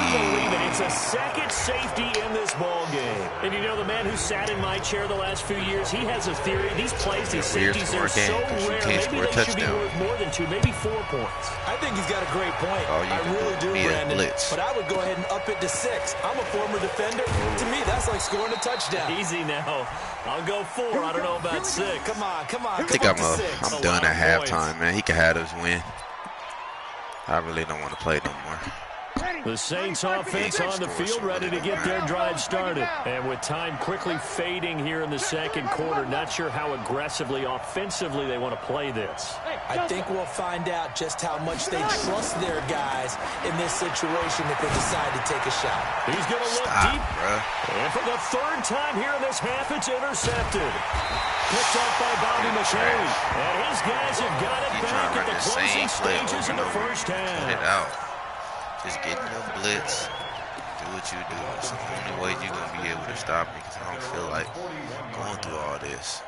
It's a second safety in this ball game. And you know, the man who sat in my chair the last few years, he has a theory. These plays, these safeties, they're so rare. Maybe they should be worth more than 2, maybe 4 points. I think he's got a great point. I really do, Brandon. But I would go ahead and up it to 6. I'm a former defender. To me, that's like scoring a touchdown. Easy now. I'll go 4. I don't know about 6. Come on. I think I'm done at halftime, man. He can have us win. I really don't want to play no more. The Saints offense on the field ready to get their drive started. And with time quickly fading here in the second quarter, not sure how aggressively, offensively they want to play this. I think we'll find out just how much they trust their guys in this situation if they decide to take a shot. He's going to look deep. And for the 3rd time here in this half, it's intercepted. Picked up by Bobby McCain. And his guys have got it back at the closing stages in the first half. Get it out. Just get in the blitz. Do what you do. It's the only way you're going to be able to stop me because I don't feel like going through all this.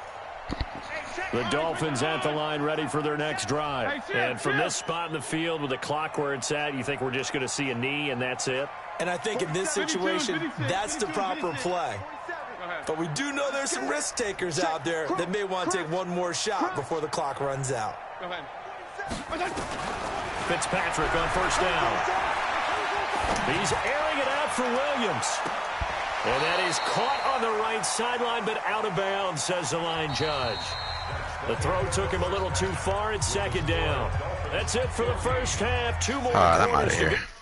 The Dolphins at the line ready for their next drive. And from this spot in the field with the clock where it's at, you think we're just going to see a knee and that's it? And I think in this situation, that's the proper play. But we do know there's some risk takers out there that may want to take one more shot before the clock runs out. Fitzpatrick on first down. He's airing it out for Williams. And that is caught on the right sideline, but out of bounds, says the line judge. The throw took him a little too far. It's 2nd down. That's it for the first half. 2 more All right, I'm out of quarters to here. go.